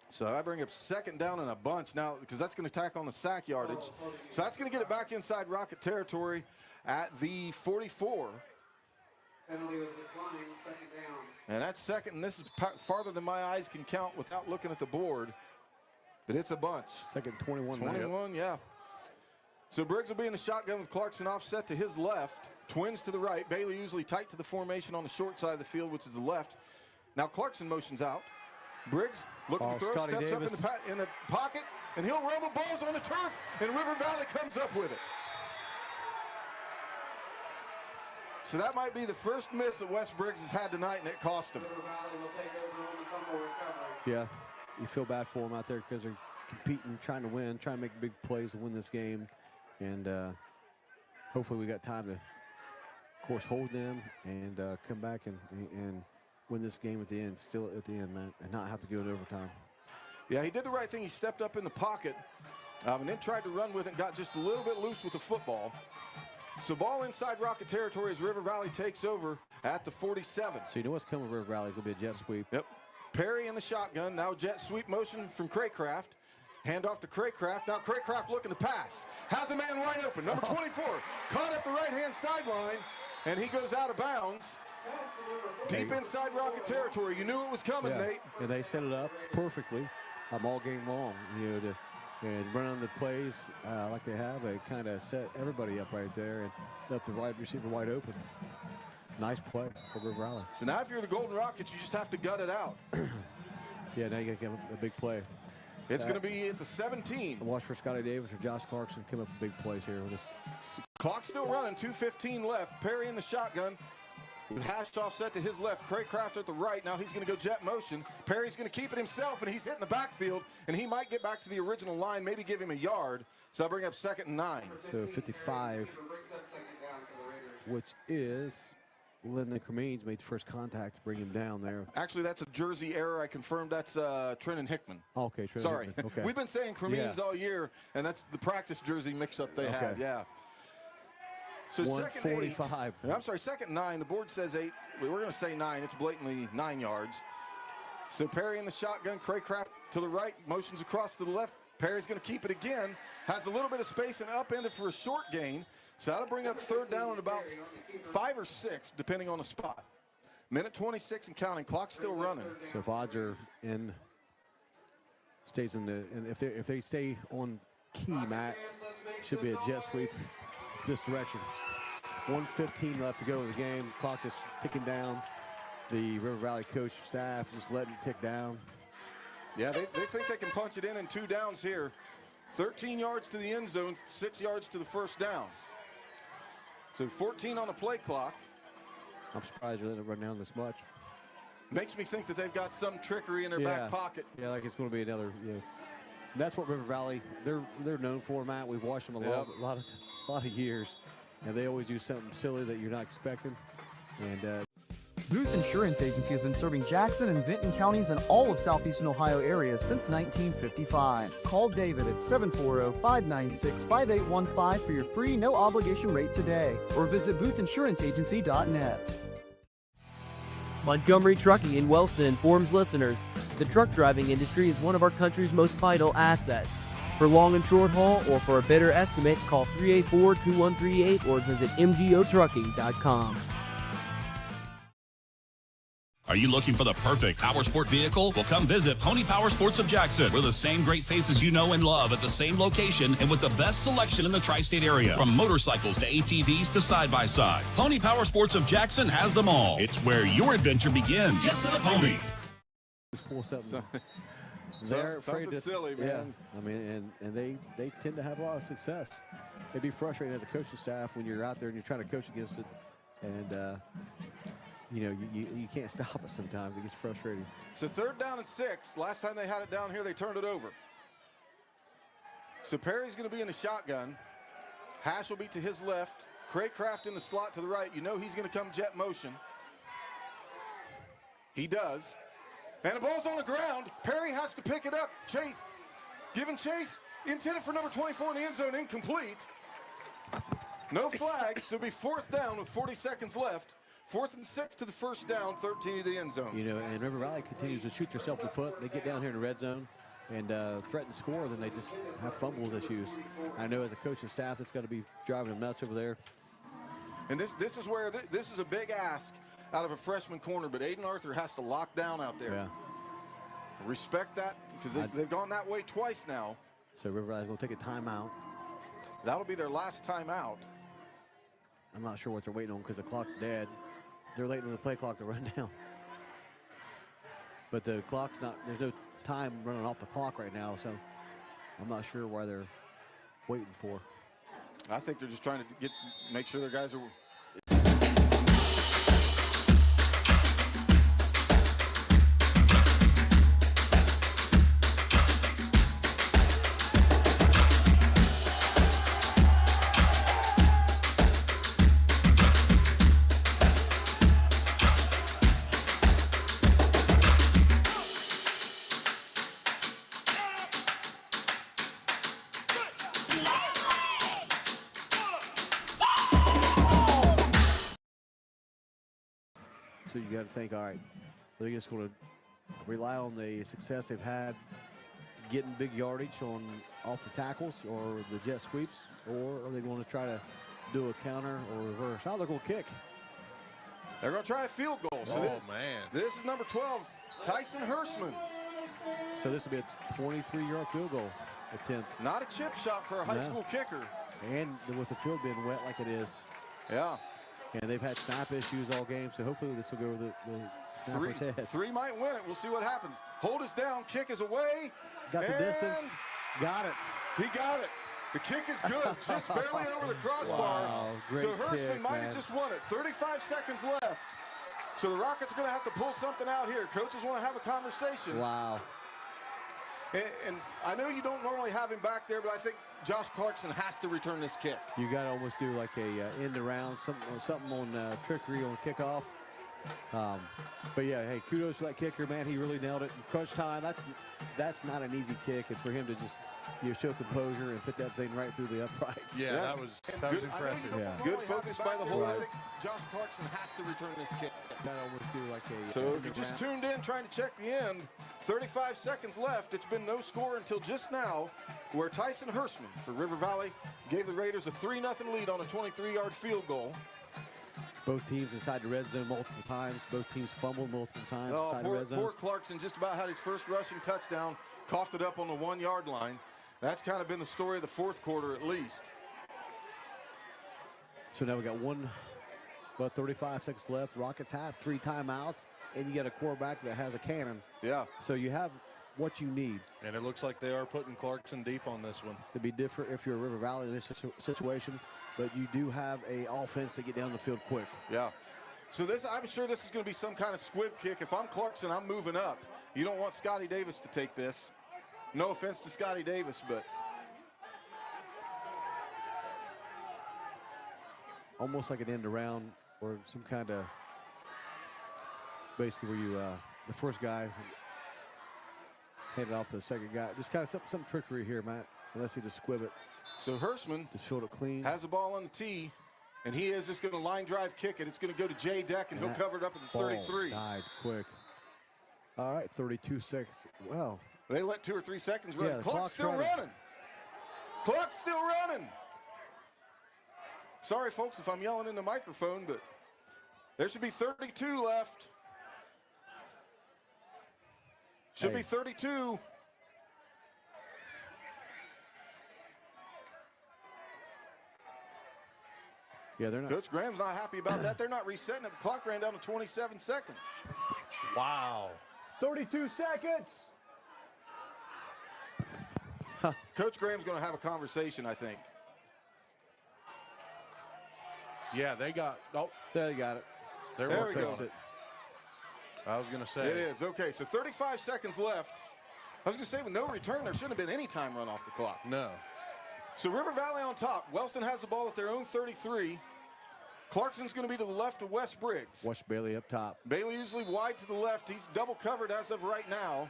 So I bring up second down in a bunch now because that's going to tack on the sack yardage. So that's going to get it back inside Rocket territory at the 44. Penalty was declined, second down. And that's second, and this is farther than my eyes can count without looking at the board. But it's a bunch. Second 21. 21, yeah. So Briggs will be in the shotgun with Clarkson offset to his left. Twins to the right. Bailey usually tight to the formation on the short side of the field, which is the left. Now Clarkson motions out. Briggs looking to throw, Scotty steps Davis. up in the pocket, and he'll roll the balls on the turf, and River Valley comes up with it. So that might be the first miss that Wes Briggs has had tonight, and it cost him. River Valley will take over on the fumble recovery. Yeah, you feel bad for them out there because they're competing, trying to win, trying to make big plays to win this game. And hopefully we got time to, of course, hold them and come back and win this game at the end, still at the end, man, and not have to go into overtime. Yeah, he did the right thing. He stepped up in the pocket and then tried to run with it and got just a little bit loose with the football. So ball inside Rocket territory as River Valley takes over at the 47. So you know what's coming with River Valley is going to be a jet sweep. Yep. Perry in the shotgun. Now jet sweep motion from Craycraft. Hand off to Craycraft. Now Craycraft looking to pass. Has a man wide open. Number 24. Caught at the right-hand sideline, and he goes out of bounds. Deep inside Rocket territory. You knew it was coming, Nate. And they set it up perfectly all game long, you know, and run on the plays like they have. They kind of set everybody up right there and left the wide receiver wide open. Nice play for River Valley. So now if you're the Golden Rockets, you just have to gut it out. Yeah, now you got to give a big play. It's going to be at the 17. Watch for Scotty Davis or Josh Clarkson come up with big plays here. With this. Clock still running, 2:15 left. Perry in the shotgun. With Hash offset to his left, Craycraft at the right. Now he's going to go jet motion. Perry's going to keep it himself, and he's hitting the backfield, and he might get back to the original line, maybe give him a yard. So I'll bring up 2nd and 9. So 55, which is Lyndon Cremines made the first contact to bring him down there. Actually, that's a jersey error. I confirmed that's Trenton Hickman. Okay, Trenton Sorry. Hickman. Okay. We've been saying Cremines all year, and that's the practice jersey mix-up they had, yeah. So 145. Second 9. The board says 8. We're going to say 9. It's blatantly 9 yards. So Perry in the shotgun. Craycraft to the right. Motions across to the left. Perry's going to keep it again. Has a little bit of space and upended for a short gain. So that'll bring up 3rd down at about 5 or 6, depending on the spot. Minute 26 and counting. Clock still running. So if odds are in, stays in the, and if they stay on key, Matt, should be a jet sweep this direction. 1:15 left to go in the game. Clock just ticking down. The River Valley coach staff just letting it tick down. Yeah, they think they can punch it in 2 downs here. 13 yards to the end zone, 6 yards to the first down. So 14 on the play clock. I'm surprised they let it run down this much. Makes me think that they've got some trickery in their back pocket. Yeah, like it's going to be another. Yeah, that's what River Valley they're known for, Matt. We've watched them a lot of years, and they always do something silly that you're not expecting. And Booth Insurance Agency has been serving Jackson and Vinton counties and all of southeastern Ohio areas since 1955. Call David at 740-596-5815 for your free no-obligation rate today, or visit boothinsuranceagency.net. Montgomery Trucking in Wellston informs listeners, the truck driving industry is one of our country's most vital assets. For long and short haul or for a better estimate, call 384-2138 or visit mgotrucking.com. Are you looking for the perfect power sport vehicle? Well, come visit Pony Power Sports of Jackson. We're the same great faces you know and love at the same location and with the best selection in the tri-state area. From motorcycles to ATVs to side-by-sides. Pony Power Sports of Jackson has them all. It's where your adventure begins. Get to the pony. Just pull something. They're afraid to, silly, man. Yeah, I mean, and they tend to have a lot of success. It'd be frustrating as a coaching staff when you're out there and you're trying to coach against it, and you can't stop it sometimes. It gets frustrating. So 3rd down and 6. Last time they had it down here, they turned it over. So Perry's going to be in the shotgun. Hash will be to his left. Craycraft in the slot to the right. You know he's going to come jet motion. He does. And the ball's on the ground. Perry has to pick it up. Chase. Giving chase. Intended for number 24 in the end zone. Incomplete. No flags. So it'll be 4th down with 40 seconds left. 4th and 6 to the first down. 13 to the end zone. And River Valley continues to shoot themselves in the foot. They get down here in the red zone and threaten to score, then they just have fumbles issues. I know as a coaching staff, it's got to be driving them nuts over there. And this is where this is a big ask out of a freshman corner, but Aiden Arthur has to lock down out there. Yeah. Respect that, because they've gone that way twice now. So River Valley's going to take a timeout. That'll be their last timeout. I'm not sure what they're waiting on because the clock's dead. They're waiting on the play clock to run down. But the clock's not, there's no time running off the clock right now, so I'm not sure why they're waiting for. I think they're just trying to make sure their guys are. So you got to think, all right, are they just going to rely on the success they've had getting big yardage off the tackles or the jet sweeps, or are they going to try to do a counter or reverse? How they're going to kick? They're going to try a field goal. So man. This is number 12, Tyson Hirschman. So this will be a 23-yard field goal attempt. Not a chip shot for a high school kicker. And with the field being wet like it is. Yeah. And they've had snap issues all game, so hopefully this will go over the snapper's head. 3 might win it. We'll see what happens. Hold us down. Kick is away. Got the distance. Got it. He got it. The kick is good. Just barely over the crossbar. Wow, great so Hirschman kick, might have just won it. 35 seconds left. So the Rockets are going to have to pull something out here. Coaches want to have a conversation. Wow. And I know you don't normally have him back there, but I think Josh Clarkson has to return this kick. You got to almost do like a end around, something on trickery on kickoff. But yeah, hey, kudos to that kicker, man. He really nailed it. In crunch time, that's not an easy kick, and for him to just show composure and put that thing right through the uprights. Yeah, that was impressive. Yeah. Good focus by the whole. Right. I think Josh Clarkson has to return this kick. Got to almost do like a. So if you just tuned in trying to check the end, 35 seconds left. It's been no score until just now, where Tyson Hirschman for River Valley gave the Raiders a 3-0 lead on a 23-yard field goal. Both teams inside the red zone multiple times. Both teams fumbled multiple times inside the red zone. Poor Clarkson just about had his first rushing touchdown, coughed it up on the 1-yard line. That's kind of been the story of the fourth quarter at least. So now we got about 35 seconds left. Rockets have 3 timeouts, and you got a quarterback that has a cannon. Yeah. So you have what you need. And it looks like they are putting Clarkson deep on this one. It'd be different if you're River Valley in this situation, but you do have a offense to get down the field quick. Yeah. So I'm sure this is going to be some kind of squib kick. If I'm Clarkson, I'm moving up. You don't want Scotty Davis to take this. No offense to Scotty Davis, but almost like an end around or some kind of basically where you the first guy handed off to the second guy. Just kind of some trickery here, Matt, unless he just squib it. So Hirschman just filled it clean. Has the ball on the tee, and he is just going to line drive kick it. It's going to go to Jay Deck, and he'll cover it up at the 33. Died quick. All right, 32 seconds. Well, they let 2 or 3 seconds run. Yeah, Clock's still running. Clock's still running. Sorry, folks, if I'm yelling in the microphone, but there should be 32 left. Should be 32. Yeah, they're not. Coach Graham's not happy about that. They're not resetting it. The clock ran down to 27 seconds. Wow. 32 seconds. Coach Graham's going to have a conversation, I think. Yeah, they got. Oh, there they got it. There we go. I was going to say. It is. Okay, so 35 seconds left. I was going to say, with no return, there shouldn't have been any time run off the clock. No. So River Valley on top. Wellston has the ball at their own 33. Clarkson's going to be to the left of Wes Briggs. Watch Bailey up top. Bailey usually wide to the left. He's double covered as of right now.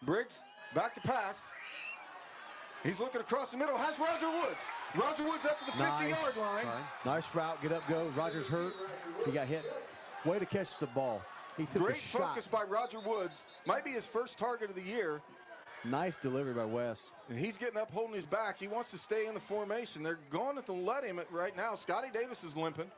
Briggs back to pass. He's looking across the middle. Has Roger Woods. Roger Woods up to the 50-yard line. Nice route. Get up, go. Roger's hurt. He got hit. Way to catch the ball. He took Great a shot. focus by Roger Woods. Might be his first target of the year. Nice delivery by Wes. And he's getting up, holding his back. He wants to stay in the formation. They're going to let him right now. Scotty Davis is limping.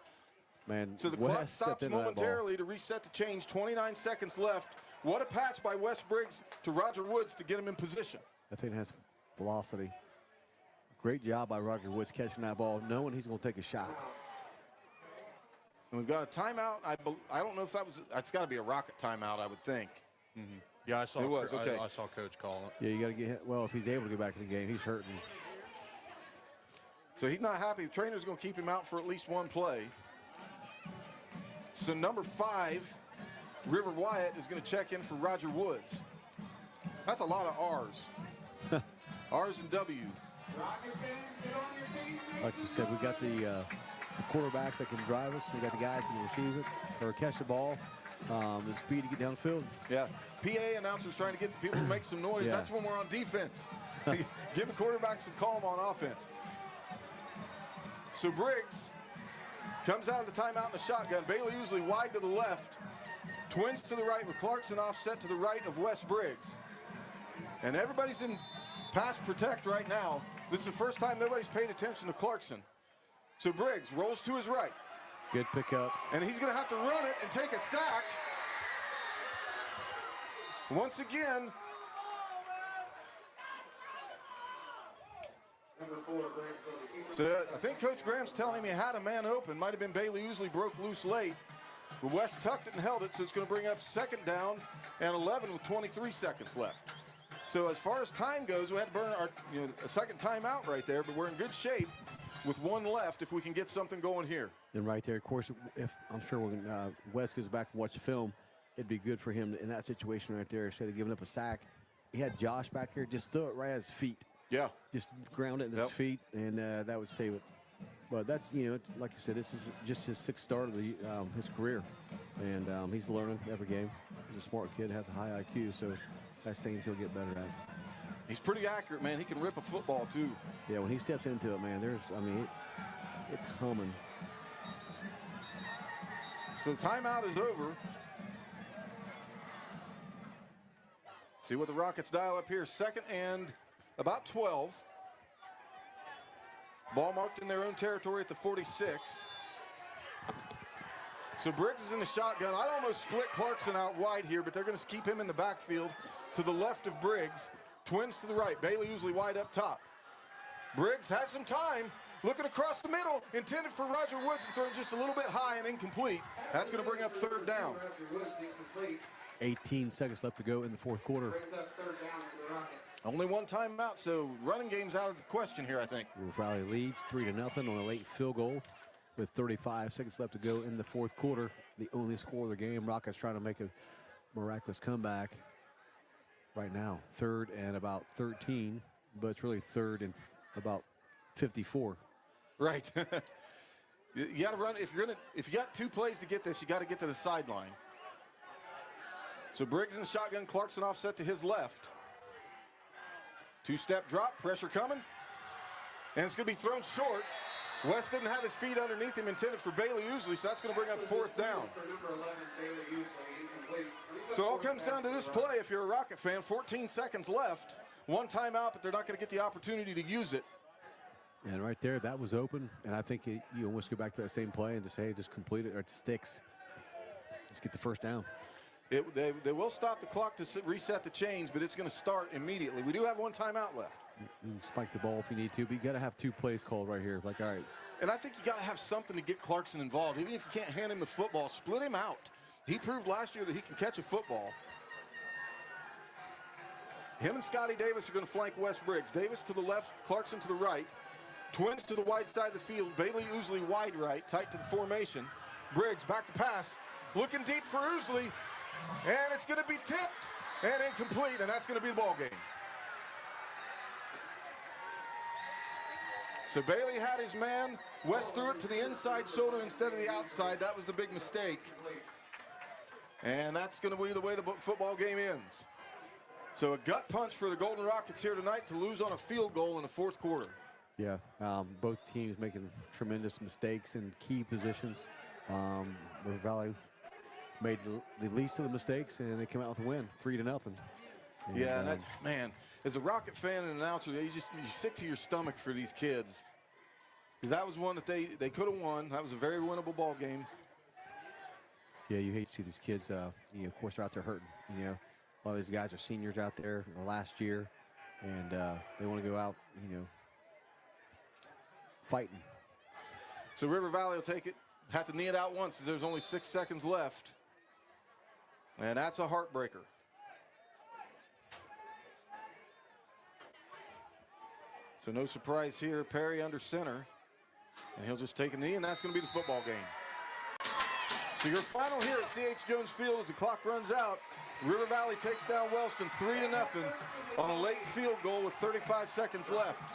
Man, so the clock stops momentarily to reset the change. 29 seconds left. What a pass by Wes Briggs to Roger Woods to get him in position. That thing has velocity. Great job by Roger Woods catching that ball, knowing he's going to take a shot. And we've got a timeout. I don't know if it's got to be a Rocket timeout, I would think. Mm-hmm. Yeah, I saw. It was, okay. I saw Coach call it. Yeah, you got to get, well, if he's able to get back in the game, he's hurting. So he's not happy. The trainer's going to keep him out for at least one play. So number 5, River Wyatt, is going to check in for Roger Woods. That's a lot of R's. R's and W. Like you said, we got the quarterback that can drive us. We got the guys that can receive it or catch the ball. The speed to get downfield. Yeah. PA announcers trying to get the people to make some noise. Yeah. That's when we're on defense. Give the quarterback some calm on offense. So Briggs comes out of the timeout in the shotgun. Bailey usually wide to the left. Twins to the right with Clarkson offset to the right of Wes Briggs. And everybody's in pass protect right now. This is the first time nobody's paid attention to Clarkson. So Briggs rolls to his right. Good pickup. And he's going to have to run it and take a sack. Once again. So I think Coach Graham's telling him he had a man open. Might have been Bailey Ousley broke loose late. But West tucked it and held it, so it's going to bring up 2nd down and 11 with 23 seconds left. So as far as time goes, we had to burn our a second timeout right there, but we're in good shape with 1 left if we can get something going here. And right there, of course, if I'm sure when Wes goes back and watch the film, it'd be good for him in that situation right there. Instead of giving up a sack, he had Josh back here, just throw it right at his feet. Yeah. Just ground it at his feet, and that would save it. But that's, like you said, this is just his 6th start of his career. And he's learning every game. He's a smart kid, has a high IQ, so that's things he'll get better at. He's pretty accurate, man. He can rip a football, too. Yeah, when he steps into it, man, it's humming. So the timeout is over. See what the Rockets dial up here. 2nd and about 12. Ball marked in their own territory at the 46. So Briggs is in the shotgun. I'd almost split Clarkson out wide here, but they're going to keep him in the backfield to the left of Briggs. Twins to the right. Bailey usually wide up top. Briggs has some time. Looking across the middle. Intended for Roger Woods and thrown just a little bit high and incomplete. That's going to bring up 3rd down. 18 seconds left to go in the 4th quarter. Brings up 3rd down for the Rockets. Only 1 timeout, so running game's out of the question here, I think. River Valley leads 3-0 on a late field goal with 35 seconds left to go in the 4th quarter. The only score of the game. Rockets trying to make a miraculous comeback right now. 3rd and about 13, but it's really 3rd and about 54. Right. You got to run. If you got 2 plays to get this, you got to get to the sideline. So Briggs in the shotgun, Clarkson offset to his left. 2-step drop, pressure coming. And it's going to be thrown short. West didn't have his feet underneath him, intended for Bailey Ousley, so that's going to bring up 4th down. So it all comes down to this play if you're a Rocket fan. 14 seconds left. 1 timeout, but they're not going to get the opportunity to use it. And right there, that was open. And I think you almost go back to that same play and just say, just complete it, or it sticks. Let's get the 1st down. They will stop the clock to reset the chains, but it's going to start immediately. We do have 1 timeout left. You can spike the ball if you need to, but you got to have 2 plays called right here. Like, all right. And I think you got to have something to get Clarkson involved. Even if you can't hand him the football, split him out. He proved last year that he can catch a football. Him and Scotty Davis are going to flank Wes Briggs. Davis to the left, Clarkson to the right. Twins to the wide side of the field. Bailey Ousley wide right, tight to the formation. Briggs back to pass. Looking deep for Oosley. And it's going to be tipped and incomplete, and that's going to be the ball game. So Bailey had his man. West threw it to the inside shoulder instead of the outside. That was the big mistake. And that's going to be the way the football game ends. So a gut punch for the Golden Rockets here tonight to lose on a field goal in the fourth quarter. Yeah, both teams making tremendous mistakes in key positions. River Valley made the least of the mistakes, and they came out with a win, 3-0. And, yeah, and that, man, as a Rocket fan and announcer, you're sick to your stomach for these kids. Because that was one that they could have won. That was a very winnable ball game. Yeah, you hate to see these kids, of course, they're out there hurting. A lot of these guys are seniors out there last year, and they want to go out, fighting. So River Valley will take it. Have to knee it out once as there's only 6 seconds left. And that's a heartbreaker. So no surprise here, Perry under center. And he'll just take a knee, and that's going to be the football game. So your final here at C.H. Jones Field as the clock runs out. River Valley takes down Wellston 3-0 on a late field goal with 35 seconds left.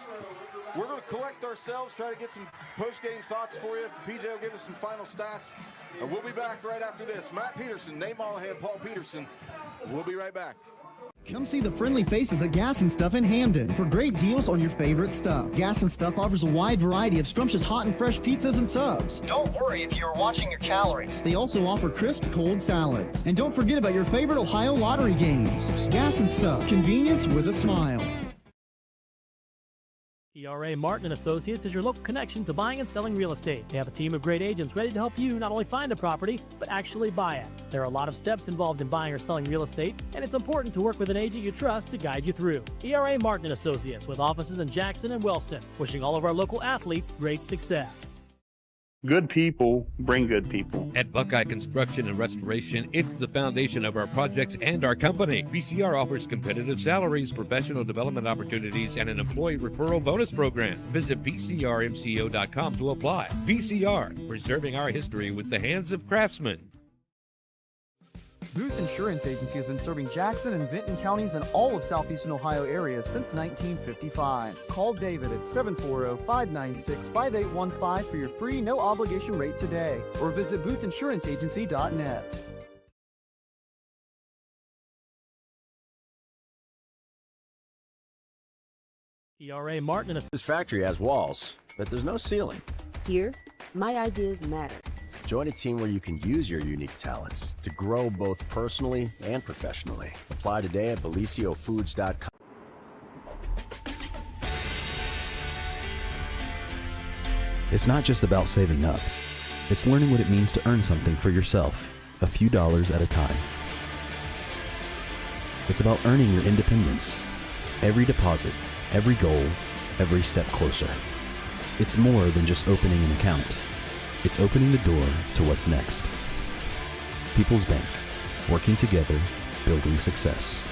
We're going to collect ourselves, try to get some post-game thoughts for you. PJ will give us some final stats. And we'll be back right after this. Matt Peterson, Nate Mollahan, Paul Peterson. We'll be right back. Come see the friendly faces at Gas and Stuff in Hamden for great deals on your favorite stuff. Gas and Stuff offers a wide variety of scrumptious hot and fresh pizzas and subs. Don't worry if you are watching your calories. They also offer crisp cold salads. And don't forget about your favorite Ohio lottery games. Gas and Stuff, convenience with a smile. ERA Martin & Associates is your local connection to buying and selling real estate. They have a team of great agents ready to help you not only find a property, but actually buy it. There are a lot of steps involved in buying or selling real estate, and it's important to work with an agent you trust to guide you through. ERA Martin & Associates, with offices in Jackson and Wellston, wishing all of our local athletes great success. Good people bring good people. At Buckeye Construction and Restoration, it's the foundation of our projects and our company. BCR offers competitive salaries, professional development opportunities, and an employee referral bonus program. Visit bcrmco.com to apply. BCR, preserving our history with the hands of craftsmen. Booth Insurance Agency has been serving Jackson and Vinton counties and all of southeastern Ohio areas since 1955. Call David at 740-596-5815 for your free no-obligation rate today, or visit boothinsuranceagency.net. ERA Martin & This factory has walls, but there's no ceiling. Here, my ideas matter. Join a team where you can use your unique talents to grow both personally and professionally. Apply today at beliciofoods.com. It's not just about saving up. It's learning what it means to earn something for yourself, a few dollars at a time. It's about earning your independence. Every deposit, every goal, every step closer. It's more than just opening an account. It's opening the door to what's next. People's Bank, working together, building success.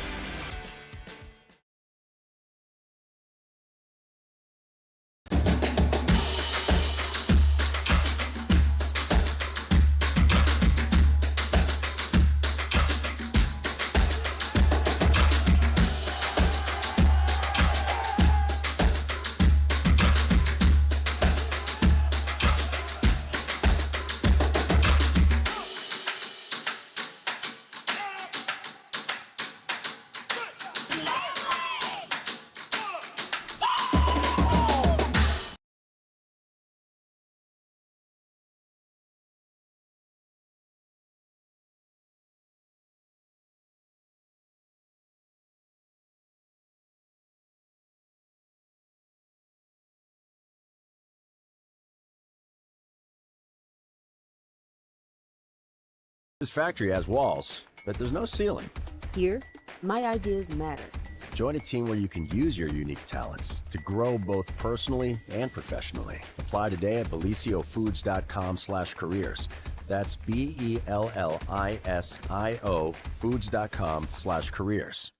This factory has walls, but there's no ceiling. Here, my ideas matter. Join a team where you can use your unique talents to grow both personally and professionally. Apply today at beliciofoods.com/careers. That's BELLISIO foods.com/careers.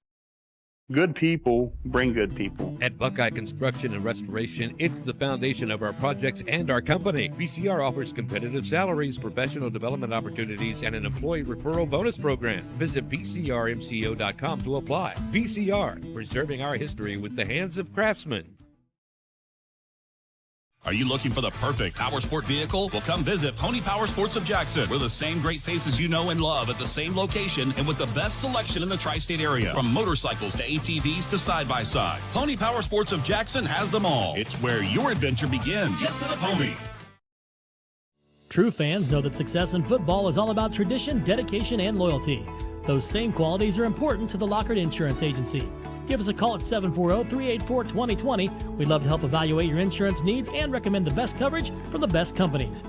Good people bring good people. At Buckeye Construction and Restoration, it's the foundation of our projects and our company. VCR offers competitive salaries, professional development opportunities, and an employee referral bonus program. Visit VCRMCO.com to apply. VCR, preserving our history with the hands of craftsmen. Are you looking for the perfect power sport vehicle? Well, come visit Pony Power Sports of Jackson. We're the same great faces you know and love at the same location and with the best selection in the tri-state area. From motorcycles to ATVs to side-by-sides. Pony Power Sports of Jackson has them all. It's where your adventure begins. Get to the pony. True fans know that success in football is all about tradition, dedication, and loyalty. Those same qualities are important to the Lockard Insurance Agency. Give us a call at 740-384-2020. We'd love to help evaluate your insurance needs and recommend the best coverage from the best companies.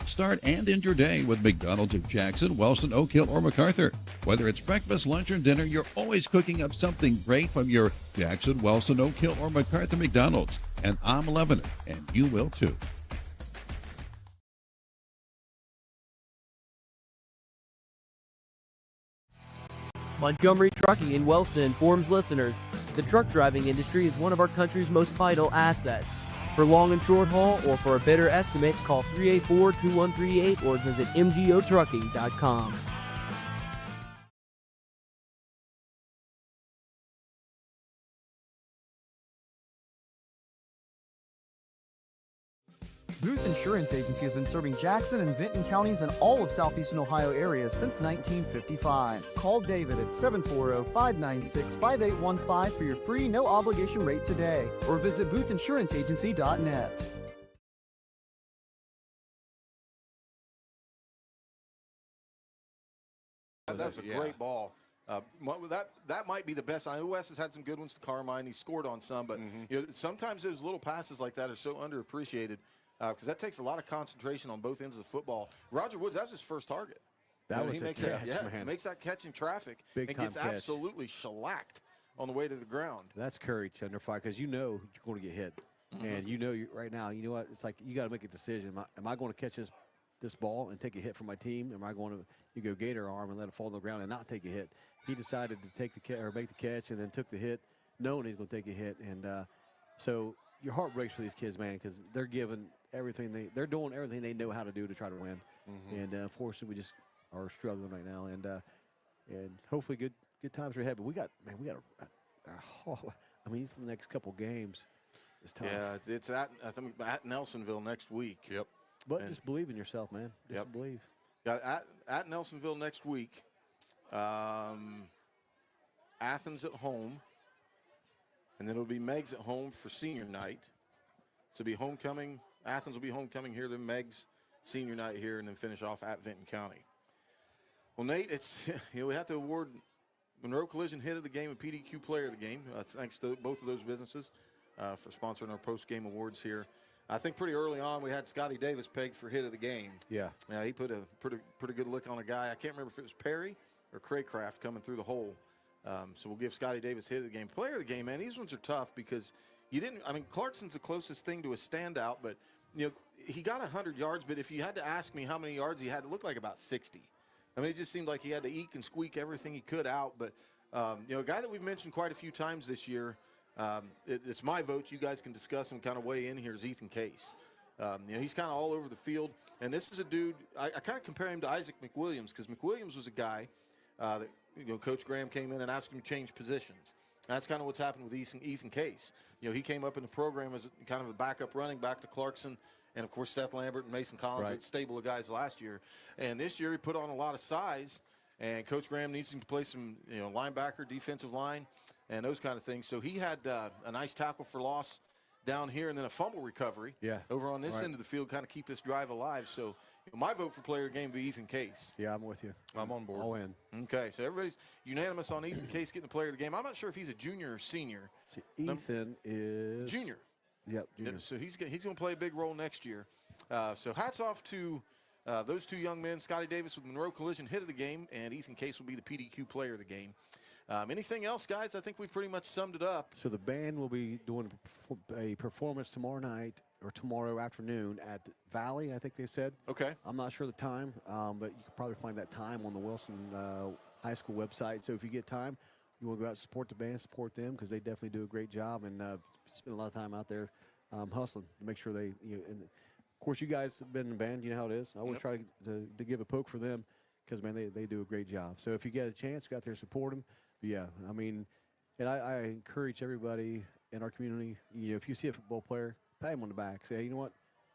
Start and end your day with McDonald's of Jackson, Wellston, Oak Hill, or MacArthur. Whether it's breakfast, lunch, or dinner, you're always cooking up something great from your Jackson, Wellston, Oak Hill, or MacArthur McDonald's. And I'm loving it, and you will too. Montgomery Trucking in Wellston informs listeners the truck driving industry is one of our country's most vital assets. For long and short haul or for a better estimate, call 384-2138 or visit mgotrucking.com. Booth Insurance Agency has been serving Jackson and Vinton counties and all of southeastern Ohio areas since 1955. Call David at 740-596-5815 for your free no-obligation rate today, or visit boothinsuranceagency.net. That's a great ball. That might be the best. I know Wes has had some good ones to Carmine. He scored on some, but you know, sometimes those little passes like that are so underappreciated because that takes a lot of concentration on both ends of the football. Roger Woods, that was his first target. That was a catch, he makes that catch in traffic and gets catch. absolutely shellacked on the way to the ground. That's courage under fire because you know you're going to get hit. And you know right now, you know what? It's like you got to make a decision. Am I going to catch this ball and take a hit from my team? Am I going to go gator arm and let it fall on the ground and not take a hit? He decided to take make the catch and then took the hit, knowing he's going to take a hit. And so your heart breaks for these kids, man, because they're giving everything they're doing everything they know how to do to try to win. And unfortunately, we just are struggling right now. And hopefully good times are ahead. But we got I mean, it's the next couple games. It's tough. Yeah, it's at Nelsonville next week. Yep. But just believe in yourself, man. Just believe. Got at Nelsonville next week. Athens at home. And then it'll be Meg's at home for senior night. So it'll be homecoming. Athens will be homecoming here, then Meg's senior night here, and then finish off at Vinton County. Well, Nate, it's we have to award Monroe Collision Hit of the Game and PDQ Player of the Game. Thanks to both of those businesses for sponsoring our post-game awards here. I think pretty early on we had Scotty Davis pegged for Hit of the Game. Yeah. He put a pretty good lick on a guy. I can't remember if it was Perry or Craycraft coming through the hole. So we'll give Scotty Davis Hit of the Game. Player of the Game, man, these ones are tough because Clarkson's the closest thing to a standout, but, he got 100 yards, but if you had to ask me how many yards he had, it looked like about 60. I mean, it just seemed like he had to eke and squeak everything he could out. But, a guy that we've mentioned quite a few times this year, it's my vote. You guys can discuss and kind of weigh in here is Ethan Case. He's kind of all over the field. And this is a dude, I kind of compare him to Isaac McWilliams because McWilliams was a guy that, Coach Graham came in and asked him to change positions. And that's kind of what's happened with Ethan Case. He came up in the program as kind of a backup running back to Clarkson. And, of course, Seth Lambert and Mason Collins, right. Stable of guys last year. And this year he put on a lot of size. And Coach Graham needs him to play some, linebacker, defensive line, and those kind of things. So he had a nice tackle for loss down here and then a fumble recovery over on this end of the field, kind of keep this drive alive. So my vote for player of the game would be Ethan Case. Yeah, I'm with you. I'm on board. All in. Okay, so everybody's unanimous on Ethan Case getting the player of the game. I'm not sure if he's a junior or senior. See, Ethan is junior. Yep, junior. So he's going to play a big role next year. So hats off to those two young men, Scotty Davis with Monroe Collision Hit of the Game, and Ethan Case will be the PDQ Player of the Game. Anything else, guys? I think we've pretty much summed it up. So the band will be doing a performance tomorrow night or tomorrow afternoon at Valley, I think they said. Okay. I'm not sure the time, but you can probably find that time on the Wilson High School website. So if you get time, you want to go out and support the band, support them, because they definitely do a great job and spend a lot of time out there hustling to make sure they. And of course, you guys have been in the band. You know how it is. I always try to give a poke for them because, man, they do a great job. So if you get a chance, go out there and support them. But yeah, I mean, and I encourage everybody in our community, if you see a football player, pat him on the back. Say, hey, you know what?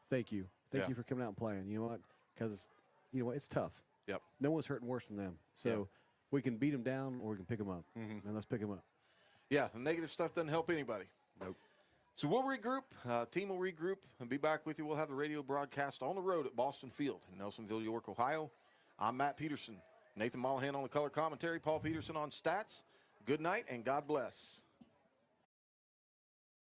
Thank you. Thank you for coming out and playing. You know what? Because, it's tough. Yep. No one's hurting worse than them. So we can beat them down or we can pick them up. And let's pick them up. Yeah, the negative stuff doesn't help anybody. Nope. So we'll regroup. Team will regroup and be back with you. We'll have the radio broadcast on the road at Boston Field in Nelsonville, York, Ohio. I'm Matt Peterson. Nathan Mollahan on the color commentary. Paul Peterson on stats. Good night and God bless.